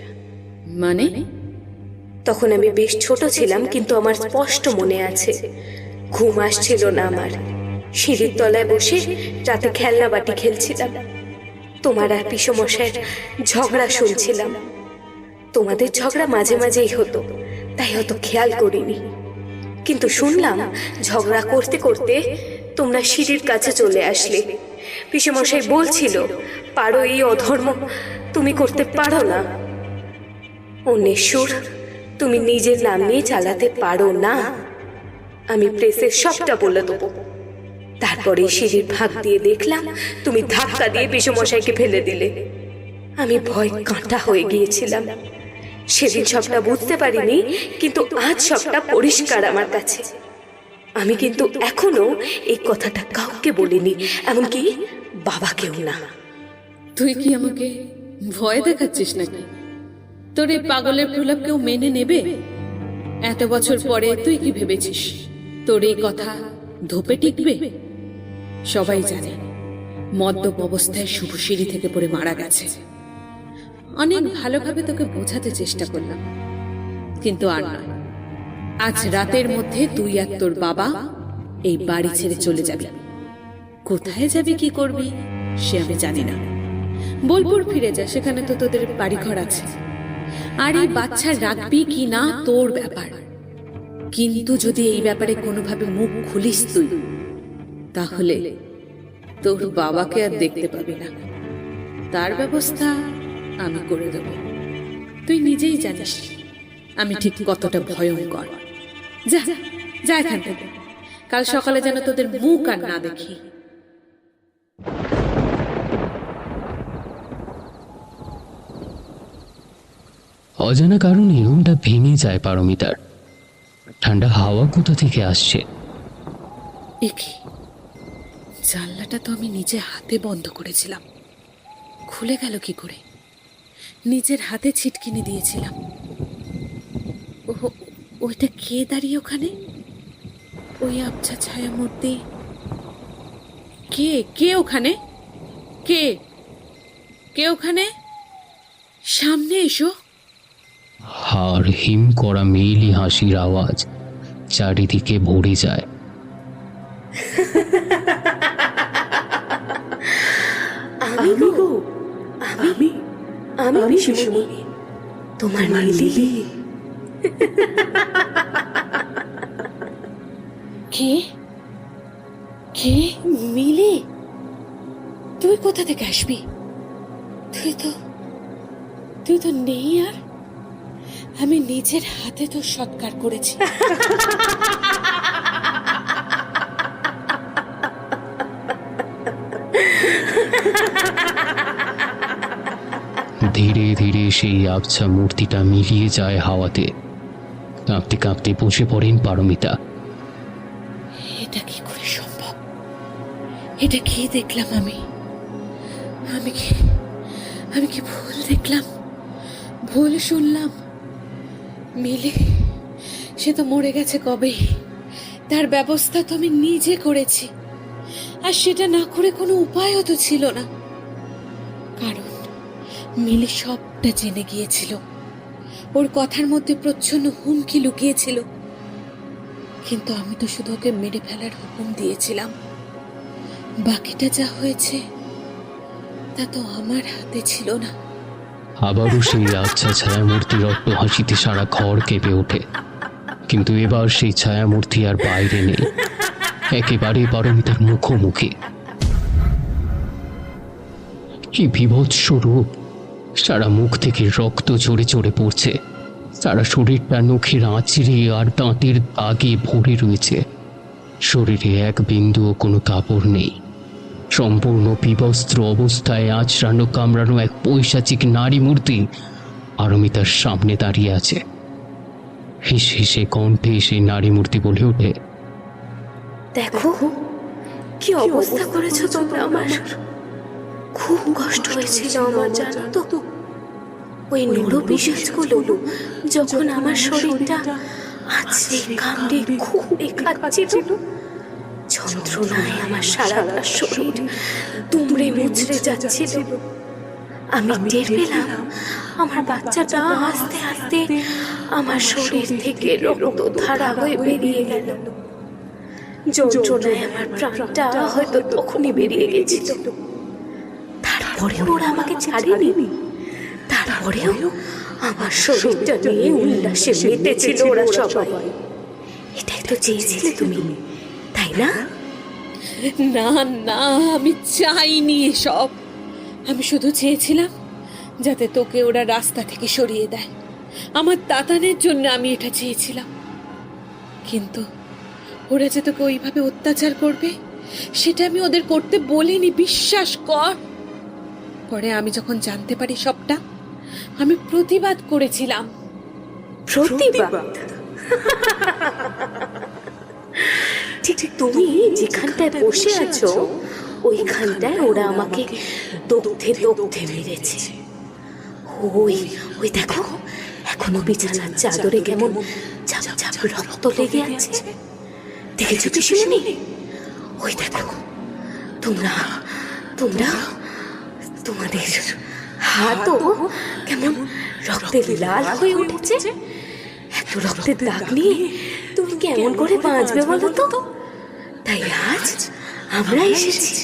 মানে? তখন আমি বেশ ছোট ছিলাম, কিন্তু আমার স্পষ্ট মনে আছে, ঘুম আসছিল না আমার। সিঁড়ির তলায় বসে রাতে খেলনা বাটি খেলছিলাম। তোমার আর পিসমশাইয়ের ঝগড়া শুনছিলাম। তোমাদের ঝগড়া মাঝে মাঝেই হতো, তাই হয়তো খেয়াল করিনি। কিন্তু শুনলাম ঝগড়া করতে করতে তোমরা সিঁড়ির কাছে চলে আসলে। পিসমশাই বলছিল, পারো এই অধর্ম তুমি করতে পারো না। অন্যের সুর তুমি নিজের নাম নিয়ে চালাতে পারো না। আমি প্রেসের সবটা বলে দেবো। তারপরে সিঁড়ির ভাগ দিয়ে দেখলাম তুমি ধাক্কা দিয়ে পিসমশাইকে ফেলে দিলে। আমি ভয় কাঁটা হয়ে গিয়েছিলাম। সেদিন সবটা বুঝতে পারিনি, কিন্তু আজ সবটা পরিষ্কার আমার কাছে। আমি কিন্তু এখনো এই কথাটা কাউকে বলিনি, এমনকি বাবাকেও না। তুই কি আমাকে ভয় দেখাচ্ছিস নাকি? তোর এই পাগলের প্রলাপ কেউ মেনে নেবে? এত বছর পরে তুই কি ভেবেছিস তোর এই কথা ধোপে টিকবে? সবাই জানে মদ্যপ অবস্থায় শুভ সিঁড়ি থেকে পড়ে মারা গেছে। অনেক ভালোভাবে তোকে বোঝাতে চেষ্টা করলাম, কিন্তু আর না। আজ রাতের মধ্যে তুই আর তোর বাবা এই বাড়ি ছেড়ে চলে যাবি। কোথায় যাবি, কি করবি সে আমি জানি না। বোলপুর ফিরে যা, সেখানে তো তোদের বাড়িঘর আছে। আর এই বাচ্চা রাখবি কি না তোর ব্যাপার, কিন্তু যদি এই ব্যাপারে কোনোভাবে মুখ খুলিস তুই, তাহলে তোর বাবাকে আর দেখতে পাবি না। তার ব্যবস্থা আমি করে দেব। তুই নিজেই জানিস আমি ঠিক কতটা ভয়ঙ্কর। যা যা এখান থেকে, কাল সকালে যেন তোদের মুখ আর না দেখি। অজানা কারণে রুমটা ভেঙে যায় পারমিতার। ঠান্ডা হাওয়া কোথা থেকে আসছে? একি, জানলাটা তো আমি নিজে হাতে বন্ধ করেছিলাম, খুলে গেল কি করে? নিজের হাতে ছিটকিনি দিয়েছিলাম। ওইটা কে দাঁড়িয়ে ওখানে? ওই আবছা ছায়া মূর্তি। কে কে ওখানে? কে কে ওখানে? সামনে এসো। হাড় হিম করা মেইলি হাসির আওয়াজ চারিদিকে ভরে যায়। আমি গো, আমি পিসিমণি, তোমার মিলি। কে কে মিলি? তুই কোথা থেকে আসবি? তুই তো নেই আর। আমি নিজের হাতে তো সৎকার করেছি। ধীরে ধীরে সেই আবছা মূর্তিটা মিলিয়ে যায় হাওয়াতে। কাঁপতে কাঁপতে বসে পড়েন পারমিতা। এটা কি করে সম্ভব? এটা কি দেখলাম আমি? আমি কি ভুল দেখলাম, ভুল শুনলাম? মিলি সে তো মরে গেছে কবেই। তার ব্যবস্থা তো আমি নিজে করেছি, আর সেটা না করে কোনো উপায়ও তো ছিল না। কারণ মিলি সবটা জেনে গিয়েছিল। ওর কথার মধ্যে প্রচ্ছন্ন হুমকি লুকিয়েছিল, কিন্তু আমি তো শুধু ওকে মেরে ফেলার হুকুম দিয়েছিলাম। বাকিটা যা হয়েছে তা তো আমার হাতে ছিল না। আবারও সেই আচ্ছা ছায়ামূর্তি রক্ত হাসিতে সারা ঘর কেঁপে ওঠে, কিন্তু এবার সেই ছায়ামূর্তি আর বাইরে নেই, একেবারে পারমিতার মুখোমুখি। কি বিভৎস রূপ! সারা মুখ থেকে রক্ত ঝরে ঝরে পড়ছে, সারা শরীরটা নখের আঁচড়ে আর দাঁতের দাগে ভরে রয়েছে। শরীরে এক বিন্দুও কোনো কাপড় নেই। সম্পূর্ণ বিবস্ত্র অবস্থায় আঁচড়ানো কামড়ানো এক পৈশাচিক নারী মূর্তি পারমিতার সামনে দাঁড়িয়ে আছে। হেসে হেসে কণ্ঠে সেই নারী মূর্তি বলে ওঠে, দেখো কি অবস্থা করেছো তোমরা আমার। খুব কষ্ট হয়েছিল আমার, জানো তো। ওই নরপিশাচগুলো যখন আমার শরীরটা আছড়ে কামড়ে খুব খাচ্ছিল, যন্ত্রণায় আমার সারাটা শরীর দুমড়ে মুচড়ে যাচ্ছিল। আমি টের পেলাম আমার বাচ্চাটা আস্তে আস্তে আমার শরীর থেকে রক্ত ধারা হয়ে বেরিয়ে গেল। যন্ত্রণায় আমার প্রাণটা হয়তো তখনই বেরিয়ে গেছিল। তারপরে ওরা আমাকে ছাড়েনি। তারপরেও আমার শরীরটা নিয়ে উল্লাসে মেতেছিল ওরা সবাই। এটাই তো চেয়েছিলে তুমি, তাই না? না না, আমি চাইনি এসব। আমি শুধু চেয়েছিলাম যাতে তোকে ওরা রাস্তা থেকে সরিয়ে দেয়। আমার তাতানের জন্য আমি এটা চেয়েছিলাম, কিন্তু ওরা যে তোকে ওইভাবে অত্যাচার করবে সেটা আমি ওদের করতে বলিনি, বিশ্বাস কর। পরে আমি যখন জানতে পারি সবটা, আমি প্রতিবাদ করেছিলাম। প্রতিবাদ? ঠিক তুমি যেখানটায় বসে আছো ওইখানটায় ওরা আমাকে দগ্ধে দগ্ধে মেরেছে। ওই ওই দেখো, এখনো বিছানার চাদরে কেমন চাপ চাপ রক্ত লেগে আছে। দেখেছো পিসিমণি? ওই দেখো, তোমরা তোমরা তোমাদের হাতও কেমন রক্তের লাল হয়ে উঠেছে। এত রক্তের দাগ নিয়ে তুমি কেমন করে বাঁচবে বলো তো? তাই আজ আমরা এসেছি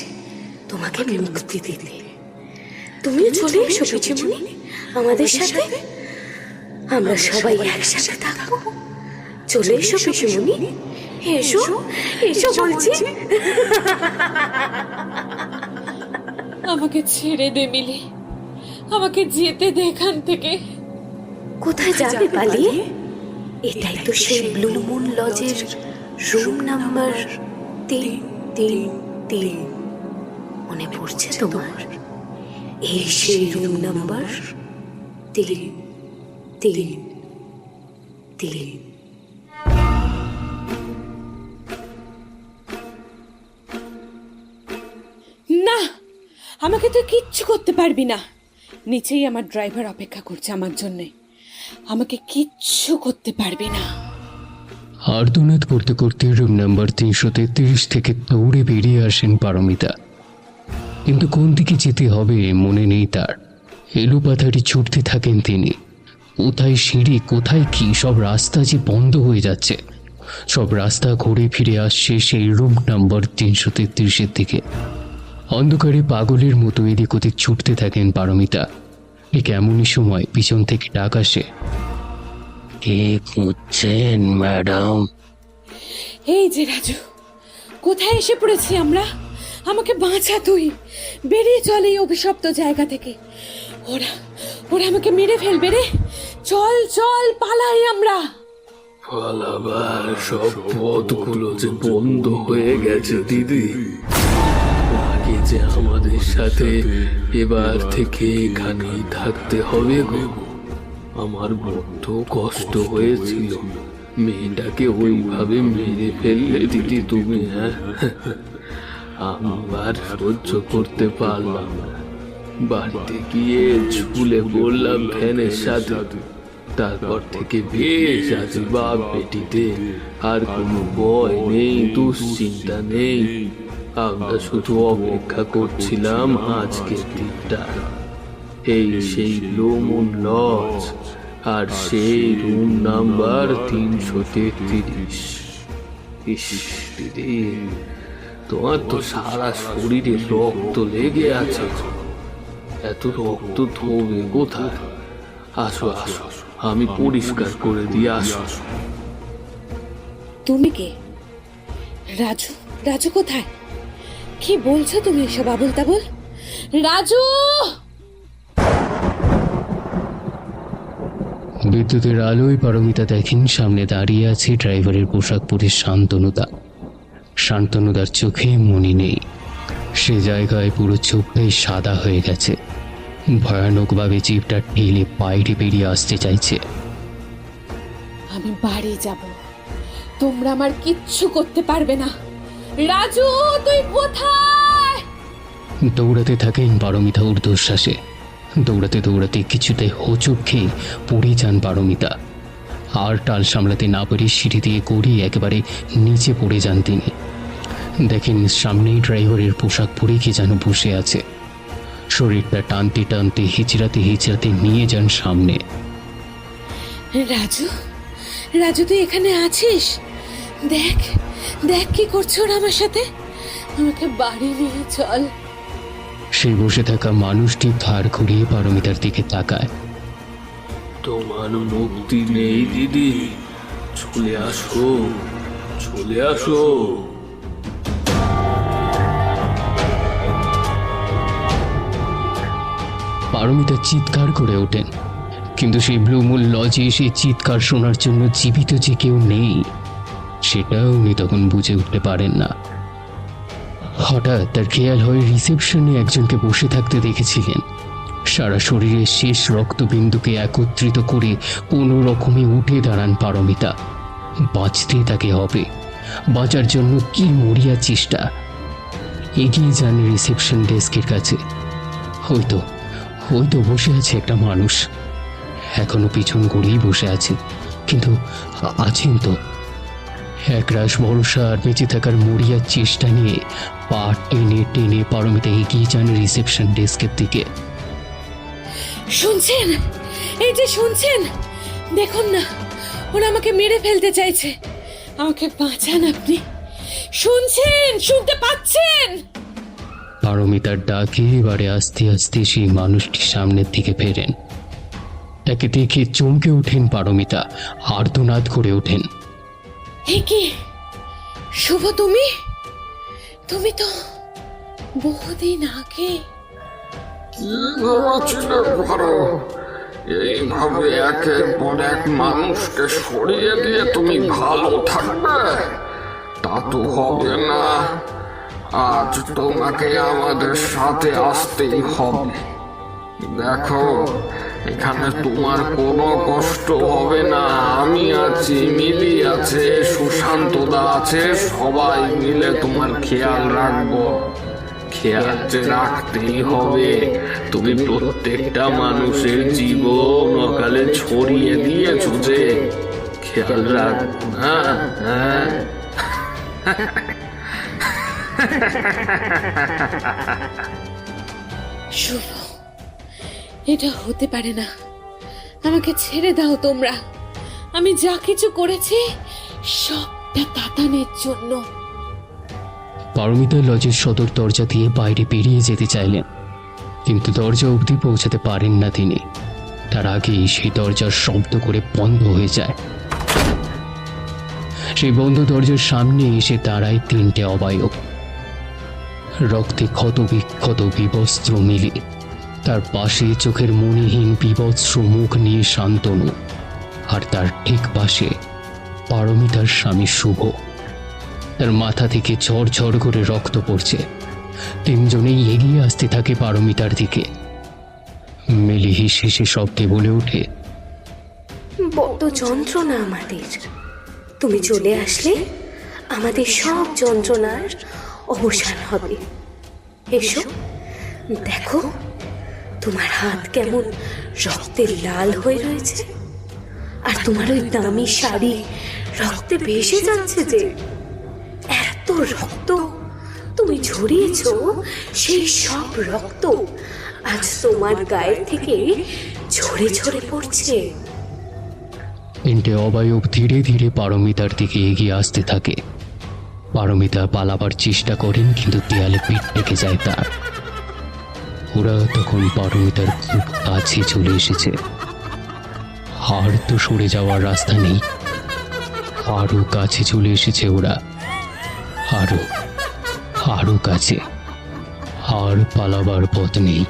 তোমাকে মুক্তি দিতে। তুমিও চলে এসো পিসিমণি আমাদের সাথে, আমরা সবাই একসাথে থাকবো। চলে এসো পিসিমণি, এসো এসো বলছি। আমাকে ছেড়ে দে মিলি, আমাকে যেতে দে এখান থেকে। কোথায় যাবে পালিয়ে? এটাই তো সেই ব্লু মুন লজের রুম নাম্বার 333। মনে পড়ছে তোমার? এই সেই রুম নাম্বার 333। না, আমাকে তুই কিচ্ছু করতে পারবি না। নিচেই আমার ড্রাইভার অপেক্ষা করছে আমার জন্যে। আমাকে কিচ্ছু করতে পারবি না। আর্তনাদ করতে করতে রুম নাম্বার 333 থেকে দৌড়ে বেরিয়ে আসেন পারমিতা। কিন্তু কোন দিকে যেতে হবে মনে নেই তার। এলোপাথারি ছুটতে থাকেন তিনি। কোথায় সিঁড়ি, কোথায় কি, সব রাস্তা যে বন্ধ হয়ে যাচ্ছে। সব রাস্তা ঘুরে ফিরে আসছে সেই রুম নাম্বার 333-এর দিকে। অন্ধকারে পাগলের মতো এদিক ওদিক ছুটতে থাকেন পারমিতা। ঠিক এমনই সময় পিছন থেকে ডাক আসে, কে খুঁজছেন ম্যাডাম? এই যে রাজু, কোথায় এসে পড়েছি আমরা? আমাকে বাঁচা তুই, বেরিয়ে চল এই অভিশপ্ত জায়গা থেকে। ওরা ওরা আমাকে মেরে ফেলবে রে। চল চল, পালাই আমরা। পালাবার সব পথগুলো যে বন্ধ হয়ে গেছে দিদি। আগে যে আমাদের সাথে এবার থেকে এখানেই থাকতে হবে গো। আমার বড্ড কষ্ট হয়েছিল মেয়েটাকে ওইভাবে মেরে ফেললে দিদি তুমি। হ্যাঁ, আমার সহ্য করতে পারলাম না। বাড়িতে গিয়ে ঝুলে পড়লাম ফ্যানের সাথে। তারপর থেকে বেশ আছি বাপ বেটিতে, আর কোনো ভয় নেই, দুশ্চিন্তা নেই। আমরা শুধু অপেক্ষা করছিলাম আজকের দিনটা। এই সেই ব্লু মুন লজ আর সেই রুম নাম্বার 333। ইস দিদি, তোমার তো সারা শরীরে রক্ত লেগে আছে। এত রক্ত ধোবে কোথায়? আসো আসো, আমি পরিষ্কার করে দিয়ে আসো। তুমি কে? রাজু? রাজু কোথায়? কি বলছো তুমি এসব আবল তাবল? রাজু! বিদ্যুতের আলোয় পারমিতা দেখেন সামনে দাঁড়িয়ে আছে ড্রাইভারের পোশাক পরে শান্তনুদা। শান্তনুদার চোখে মনি নেই। সে জায়গায় পুরো চোখটাই সাদা হয়ে গেছে। ভয়ানকভাবে জিভটা ঠেলে বাইরে বেরিয়ে আসতে চাইছে। আমি বাড়ি যাব, তোমরা আমার কিচ্ছু করতে পারবে না। রাজু, তুই কোথায়? দৌড়াতে থাকেন পারমিতা ঊর্ধ্বশ্বাসে। দৌড়াতে দৌড়াতে কিছুতে হোঁচট খেয়ে পড়ে যান পারমিতা। আর টাল সামলাতে না পেরে সিঁড়ি দিয়ে গড়িয়ে একেবারে নিচে পড়ে যান তিনি। দেখেন সামনেই ড্রাইভারের পোশাক পরে কে যেন বসে আছে। শরীরটা টানতে টানতে হিচড়াতে হিচড়াতে নিয়ে যান সামনে। রাজু, রাজু তুই এখানে আছিস? দেখ দেখ কি করছো ওরা আমার সাথে। আমাকে বাড়ি নিয়ে চল। সেই বসে থাকা মানুষটি ঘাড় ঘুরিয়ে পারমিতার দিকে তাকায়। তোমার মুক্তি নেই দিদি, চলে আসো, চলে আসো। পারমিতা চিৎকার করে ওঠেন, কিন্তু সেই ব্লু মুন লজে সেই চিৎকার শোনার জন্য জীবিত যে কেউ নেই সেটাও উনি তখন বুঝে উঠতে পারেন না। হঠাৎ তার খেয়াল হয় রিসেপশনে একজনকে বসে থাকতে দেখেছিলেন। সারা শরীরের শেষ রক্তবিন্দুকে একত্রিত করে কোনো রকমে উঠে দাঁড়ান পারমিতা। বাঁচতে তাকে হবে, বাঁচার জন্য কি মরিয়া চেষ্টা। এগিয়ে যান রিসেপশন ডেস্কের কাছে। ওই তো বসে আছে একটা মানুষ, এখনো পিছন করেই বসে আছে, কিন্তু আছেন তো। একরাশ ভরসা আর বেঁচে থাকার মরিয়ার চেষ্টা নিয়ে পা টেনে টেনে পারমিতা এগিয়ে যান রিসেপশন ডেস্কের দিকে। শুনছেন? এই যে শুনছেন, দেখুন না, ওরা আমাকে মেরে ফেলতে চাইছে। আমাকে বাঁচান আপনি। শুনছেন? শুনতে পাচ্ছেন? পারমিতার ডাকে এবারে আস্তে আস্তে সেই মানুষটি সামনের দিকে ফেরেন। তাকে দেখে চমকে ওঠেন পারমিতা, আর্তনাদ করে ওঠেন। এ কি শুভ, তুমি তো বহুদিন আগে। কি ভেবেছিলে ভালো? এইভাবে একের পর এক মানুষকে সরিয়ে দিয়ে তুমি ভালো থাকবে? তা তো হবে না। আজ তোমাকে আমাদের সাথে আসতেই হবে। দেখো, এখানে তোমার কোনো কষ্ট হবে না। আমি আছি, মিলি আছে, সুশান্তদা আছে, সবাই মিলে তোমার খেয়াল রাখবো। খেয়াল যে রাখতেই হবে। তুমি প্রত্যেকটা মানুষের জীবন অকালে ছড়িয়ে দিয়েছো, যে খেয়াল রাখবো না। হ্যাঁ, শুভ, এটা হতে পারে না। আমাকে ছেড়ে দাও তোমরা। আমি যা কিছু করেছি সবটা তাতানের জন্য। পারমিতা লজের সদর দরজা দিয়ে বাইরে বেরিয়ে যেতে চাইলেন, কিন্তু দরজা অবধি পৌঁছাতে পারেন না তিনি। তার আগেই সেই দরজার শব্দ করে বন্ধ হয়ে যায়। সেই বন্ধ দরজার সামনে এসে দাঁড়ায় তিনটে অবায়ব, রক্তে ক্ষত বিক্ষত বিবস্ত্র মিলি। তার পাশে চোখের মণিহীন বিবস্ত্র মুখ নিয়ে শান্তনু, আর তার ঠিক পাশে পারমিতার স্বামী শুভ। তার মাথা থেকে ঝরঝর করে রক্ত পড়ছে। তিনজনেই এগিয়ে আসতে থাকে পারমিতার দিকে। মিলি হেসে শব্দে বলে ওঠে, বড্ড যন্ত্রণা আমাদের। তুমি চলে আসলে আমাদের সব যন্ত্রণার অবসান হবে। এসো, দেখো তোমার হাত কেমন রক্তে লাল হয়ে রয়েছে, আর তোমার ওই দামি শাড়ি রক্তে ভেসে যাচ্ছে। যে এত রক্ত তুমি ঝরিয়েছো, সেই সব রক্ত আজ তোমার গায়ের থেকে ঝরে ঝরে পড়ছে। তিনটে অবায়ব ধীরে ধীরে পারমিতার দিকে এগিয়ে আসতে থাকে। পারমিতা পালাবার চেষ্টা করেন, কিন্তু দেয়ালে পিঠ ঠেকে যায় তার। ওরা তখন পারমিতার খুব কাছে চলে এসেছে। আর তো সরে যাওয়ার রাস্তা নেই। আরো কাছে চলে এসেছে ওরা, আরো কাছে। আর পালাবার পথ নেই।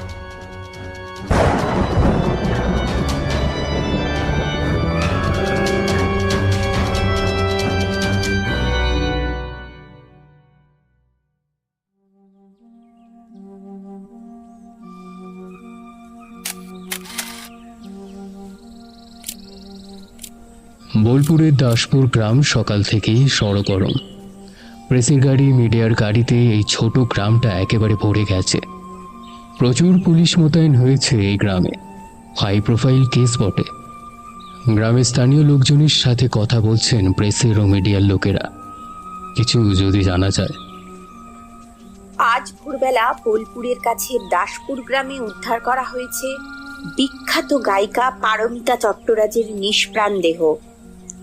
বোলপুরের দাসপুর গ্রাম সকাল থেকেই সরগরম। প্রেসের গাড়ি, মিডিয়ার গাড়িতে এই ছোট গ্রামটা একেবারে ভরে গেছে। প্রচুর পুলিশ মোতায়েন হয়েছে এই গ্রামে। হাই প্রোফাইল কেস বটে। গ্রামের স্থানীয় লোকজনের সাথে কথা বলছেন প্রেসের ও মিডিয়ার লোকেরা। কিছু যদি জানা যায়। আজ ভোরবেলা বোলপুরের কাছে দাসপুর গ্রামে উদ্ধার করা হয়েছে বিখ্যাত গায়িকা পারমিতা চট্টরাজের নিষ্প্রাণ দেহ।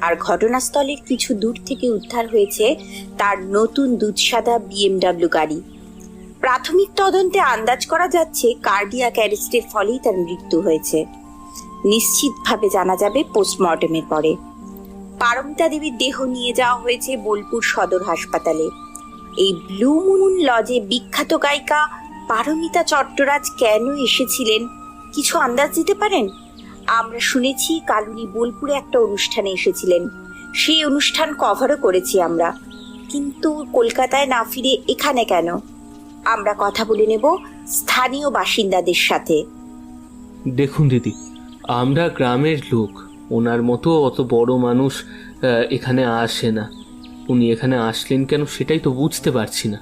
আর ঘটনাস্থলের কিছু দূর থেকে উদ্ধার হয়েছে তার নতুন দুধসাদা BMW গাড়ি। প্রাথমিক তদন্তে আন্দাজ করা যাচ্ছে কার্ডিয়াক অ্যারেস্টের ফলেই তার মৃত্যু হয়েছে। নিশ্চিতভাবে জানা যাবে পোস্টমর্টেমের পরে। পারমিতা দেবীর দেহ নিয়ে যাওয়া হয়েছে বোলপুর সদর হাসপাতালে। এই ব্লু মুন লজে বিখ্যাত গায়িকা পারমিতা চট্টরাজ কেন এসেছিলেন কিছু আন্দাজ দিতে পারেন? আমরা শুনেছি কালুনি বোলপুরে একটা অনুষ্ঠানে এসেছিলেন। সেই অনুষ্ঠান কভারও করেছি আমরা, কিন্তু কলকাতায় না ফিরে এখানে কেন? আমরা কথা বলে নেব স্থানীয় বাসিন্দাদের সাথে। দেখুন দিদি, আমরা গ্রামের লোক। ওনার মতো অত বড় মানুষ এখানে আসে না। উনি এখানে আসলেন কেন সেটাই তো বুঝতে পারছি না।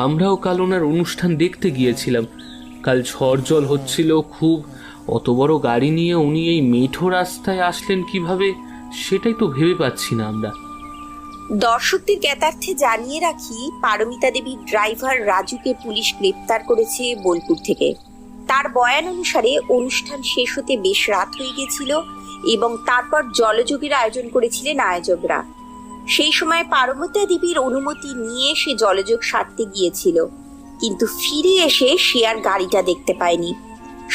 আমরাও কাল ওনার অনুষ্ঠান দেখতে গিয়েছিলাম। কাল ঝড় জল হচ্ছিল খুব, অত বড় গাড়ি নিয়ে উনি এই মেঠো রাস্তায় আসলেন কিভাবে সেটাই তো ভেবে পাচ্ছি না আমরা। দর্শকদের জ্ঞাতার্থে জানিয়ে রাখি, পারমিতা দেবীর ড্রাইভার রাজুকে পুলিশ গ্রেপ্তার করেছে বোলপুর থেকে। তার বয়ান অনুসারে অনুষ্ঠান শেষ হতে বেশ রাত হয়ে গেছিল এবং তারপর জলযোগের আয়োজন করেছিলেন আয়োজকরা। সেই সময় পারমিতা দেবীর অনুমতি নিয়ে সে জলযোগ সারতে গিয়েছিল, কিন্তু ফিরে এসে সে আর গাড়িটা দেখতে পায়নি।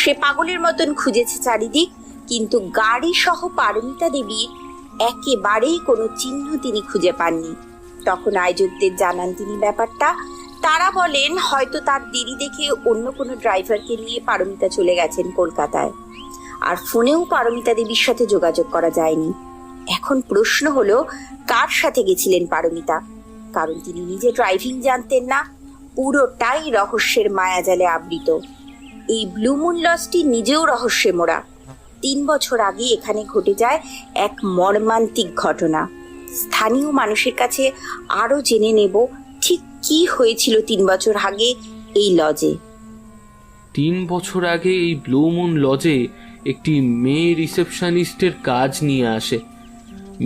সে পাগলের মতন খুঁজেছে চারিদিক, কিন্তু গাড়ি সহ পারমিতা দেবীর একেবারেই কোনো চিহ্ন তিনি খুঁজে পাননি। তখন আয়োজকদের জানান তিনি ব্যাপারটা। তারা বলেন হয়তো তার দেরি দেখে অন্য কোনো ড্রাইভারকে নিয়ে পারমিতা চলে গেছেন কলকাতায়। আর ফোনেও পারমিতা দেবীর সাথে যোগাযোগ করা যায়নি। এখন প্রশ্ন হলো, কার সাথে গেছিলেন পারমিতা? কারণ তিনি নিজে ড্রাইভিং জানতেন না। পুরোটাই রহস্যের মায়াজালে আবৃত। এই ব্লু মুন লজটি নিজেও রহস্যে মোড়া। 3 বছর আগে এখানে ঘটে যায় এক মর্মান্তিক ঘটনা। স্থানীয় মানুষের কাছে আরো জেনে নেব ঠিক কি হয়েছিল 3 বছর আগে এই লজে। 3 বছর আগে এই ব্লু মুন লজে একটি মেয়ে রিসেপশনিস্টের কাজ নিয়ে আসে।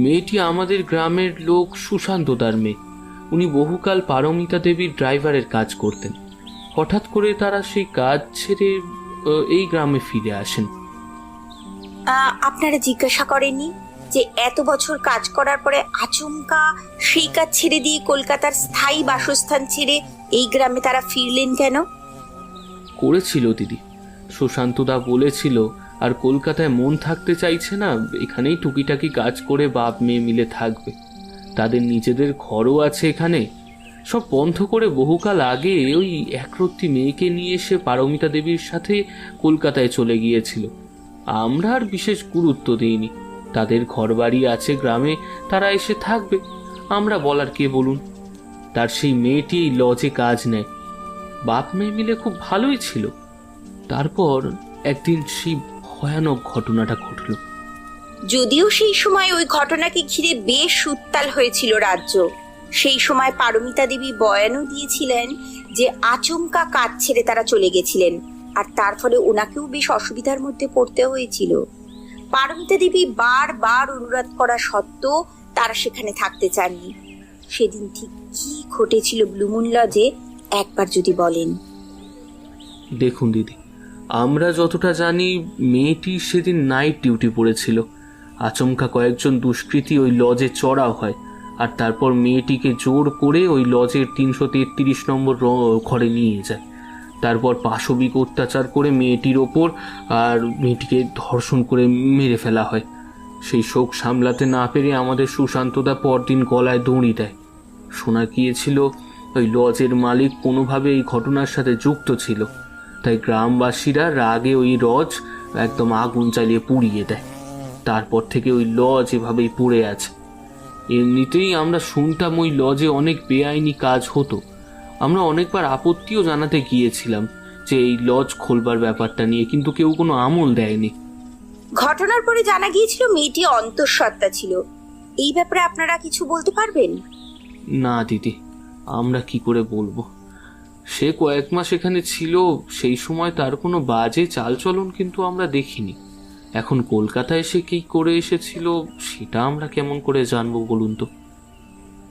মেয়েটি আমাদের গ্রামের লোক সুশান্তদার মেয়ে। উনি বহুকাল পারমিতা দেবীর ড্রাইভারের কাজ করতেন। হঠাৎ করে তারা সেই কাজ ছেড়ে এই গ্রামে ফিরে আসেন। আপনারা জিজ্ঞাসা করেননি যে এত বছর কাজ করার পরে আচমকা সেই কাজ ছেড়ে দিয়ে কলকাতার স্থায়ী বাসস্থান ছেড়ে এই গ্রামে তারা ফিরলেন কেন? করেছিল দিদি, সুশান্তদা বলেছিল আর কলকাতায় মন থাকতে চাইছে না, এখানেই টুকিটাকি কাজ করে বাপ মেয়ে মিলে থাকবে। তাদের নিজেদের ঘরও আছে এখানে। সব বন্ধ করে বহুকাল আগে ওই একরত্তি মেয়েকে নিয়ে এসে পারমিতা দেবীর সাথে কলকাতায় চলে গিয়েছিল। আমরা আর বিশেষ গুরুত্ব দিইনি। তাদের ঘরবাড়ি আছে গ্রামে, তারা এসে থাকবে, আমরা বলার কে বলুন। তার সেই মেয়েটি এই লজে কাজ নেয়। বাপ মেয়ে মিলে খুব ভালোই ছিল। তারপর একদিন সেই ভয়ানক ঘটনাটা ঘটল। যদিও সেই সময় ওই ঘটনাকে ঘিরে বেশ উত্তাল হয়েছিল রাজ্য। সেই সময় পারমিতা দেবী বয়ানও দিয়েছিলেন যে আচমকা কাজ ছেড়ে তারা চলে গেছিলেন, আর তার ফলে ওনাকেও বেশ অসুবিধার মধ্যে পড়তে হয়েছিল। পারমিতা দেবী বারবার অনুরোধ করা সত্ত্বেও তারা সেখানে থাকতে চাননি। সেদিন ঠিক কি ঘটেছিল ব্লু মুন লজে একবার যদি বলেন। দেখুন দিদি, আমরা যতটা জানি মেয়েটি সেদিন নাইট ডিউটি পড়েছিল। আচমকা কয়েকজন দুষ্কৃতী ওই লজে চড়াও হয়, আর তারপর মেয়েটিকে জোর করে ওই লজের 333 নম্বর ঘরে নিয়ে যায়। তারপর পাশবিক অত্যাচার করে মেয়েটির ওপর আর মেয়েটিকে ধর্ষণ করে মেরে ফেলা হয়। সেই শোক সামলাতে না পেরে আমাদের সুশান্তদা পরদিন গলায় দড়ি দেয়। শোনা গিয়েছিল ওই লজের মালিক কোনোভাবে এই ঘটনার সাথে যুক্ত ছিল, তাই গ্রামবাসীরা রাগে ওই লজ একদম আগুন জ্বালিয়ে পুড়িয়ে দেয়। তারপর থেকে ওই লজ এভাবেই পড়ে আছে। এমনিতেই আমরা শুনতাম ওই লজে অনেক বেআইনি কাজ হতো। আমরা অনেকবার আপত্তিও জানাতে গিয়েছিলাম যে এই লজ খোলবার ব্যাপারটা নিয়ে, কিন্তু কেউ কোনো আমল দেয়নি। ঘটনার পরে জানা গিয়েছিল মেয়েটি অন্তঃসত্ত্বা ছিল। এই ব্যাপারে আপনারা কিছু বলতে পারবেন? না দিদি, আমরা কি করে বলবো। সে কয়েক মাস এখানে ছিল, সেই সময় তার কোনো বাজে চালচলন কিন্তু আমরা দেখিনি। এখন কলকাতায় এসে কি করে এসেছিল সেটা আমরা কেমন করে জানবো বলুন তো।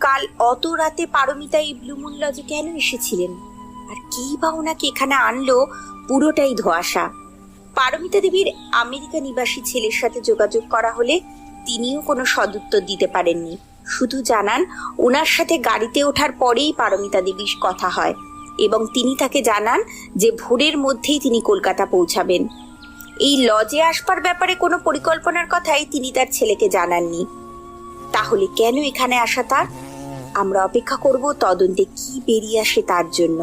কাল অত রাতে পারমিতা এই ব্লু মুন লজে কেন এসেছিলেন, আর কি বা ওনাকে এখানে আনলো, পুরোটাই ধোঁয়াশা। পারমিতা দেবীর আমেরিকা নিবাসী ছেলের সাথে যোগাযোগ করা হলে তিনিও কোনো সদুত্তর দিতে পারেননি। শুধু জানান ওনার সাথে গাড়িতে ওঠার পরেই পারমিতা দেবীর কথা হয় এবং তিনি তাকে জানান যে ভোরের মধ্যেই তিনি কলকাতা পৌঁছাবেন। এই লজে আসবার ব্যাপারে কোনো পরিকল্পনার কথাই তিনি তার ছেলেকে জানাননি। তাহলে কেন এখানে আসা তার? আমরা অপেক্ষা করব তদন্তে কি বেরিয়ে আসে তার জন্য।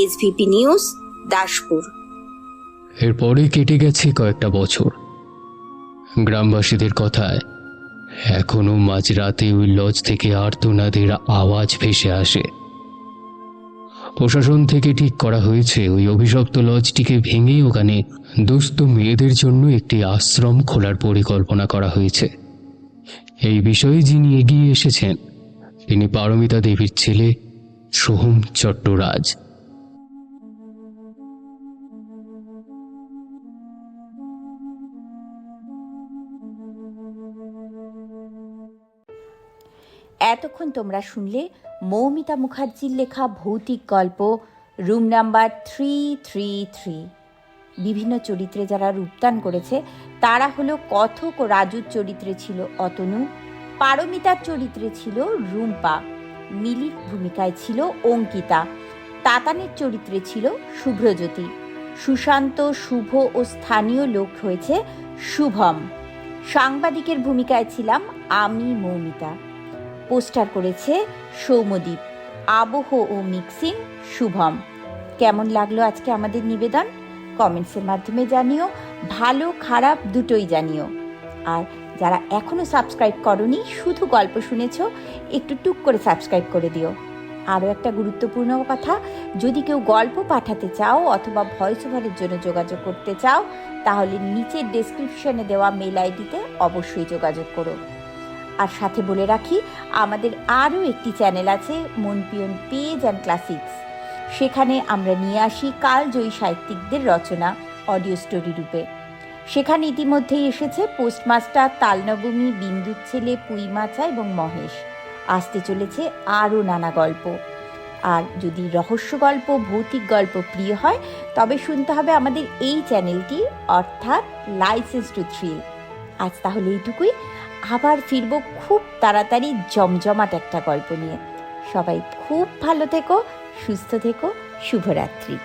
SVP news, Daspur. এরপরে কেটে গেছে কয়েকটা বছর। গ্রামবাসীদের কথায় এখনো মাঝরাতে ওই লজ থেকে আর্তনাদের আওয়াজ ভেসে আসে। প্রশাসন থেকে ঠিক করা হয়েছে ওই অভিশপ্ত লজটিকে ভেঙে ওখানে দুস্থ মেয়েদের জন্য একটি আশ্রম খোলার পরিকল্পনা করা হয়েছে। এই বিষয়ে যিনি এগিয়ে এসেছেন তিনি পারমিতা দেবীর ছেলে সোহম চট্টরাজ। এতক্ষণ তোমরা শুনলে মৌমিতা মুখার্জির লেখা ভৌতিক গল্প রুম নাম্বার 333। বিভিন্ন চরিত্রে যারা রূপদান করেছে তারা হলো কথক ও রাজুর চরিত্রে ছিল অতনু, পারমিতার চরিত্রে ছিল রুম্পা, মিলির ভূমিকায় ছিল অঙ্কিতা, তাতানের চরিত্রে ছিল শুভ্রজ্যোতি, সুশান্ত, শুভ ও স্থানীয় লোক হয়েছে শুভম, সাংবাদিকের ভূমিকায় ছিলাম আমি মৌমিতা। পোস্টার করেছে সৌম্যদীপ, আবহ ও মিক্সিং শুভম। কেমন লাগলো আজকে আমাদের নিবেদন? কমেন্টসের মাধ্যমে জানিও, ভালো খারাপ দুটোই জানিও। আর যারা এখনো সাবস্ক্রাইব করনি, শুধু গল্প শুনেছো, একটু টুক করে সাবস্ক্রাইব করে দিও। আরও একটা গুরুত্বপূর্ণ কথা, যদি কেউ গল্প পাঠাতে চাও অথবা ভয়েস ওভারের জন্য যোগাযোগ করতে চাও, তাহলে নিচের ডেসক্রিপশনে দেওয়া মেল আইডিতে অবশ্যই যোগাযোগ করো। আর সাথে বলে রাখি, আমাদের আরও একটি চ্যানেল আছে, মনপিয়ন পেজ অ্যান্ড ক্লাসিক্স। সেখানে আমরা নিয়ে আসি কালজয়ী সাহিত্যিকদের রচনা অডিও স্টোরি রূপে। সেখানে ইতিমধ্যেই এসেছে পোস্টমাস্টার, তালনবমী, বিন্দুর ছেলে, পুইমাচা এবং মহেশ। আসতে চলেছে আরও নানা গল্প। আর যদি রহস্য গল্প, ভৌতিক গল্প প্রিয় হয়, তবে শুনতে হবে আমাদের এই চ্যানেলটি, অর্থাৎ লাইসেন্স টু থ্রিল। আজ তাহলে এইটুকুই, আবার ফিরবো খুব তাড়াতাড়ি জমজমাট একটা গল্প নিয়ে। সবাই খুব ভালো থেকো, সুস্থ থেকো, শুভরাত্রি।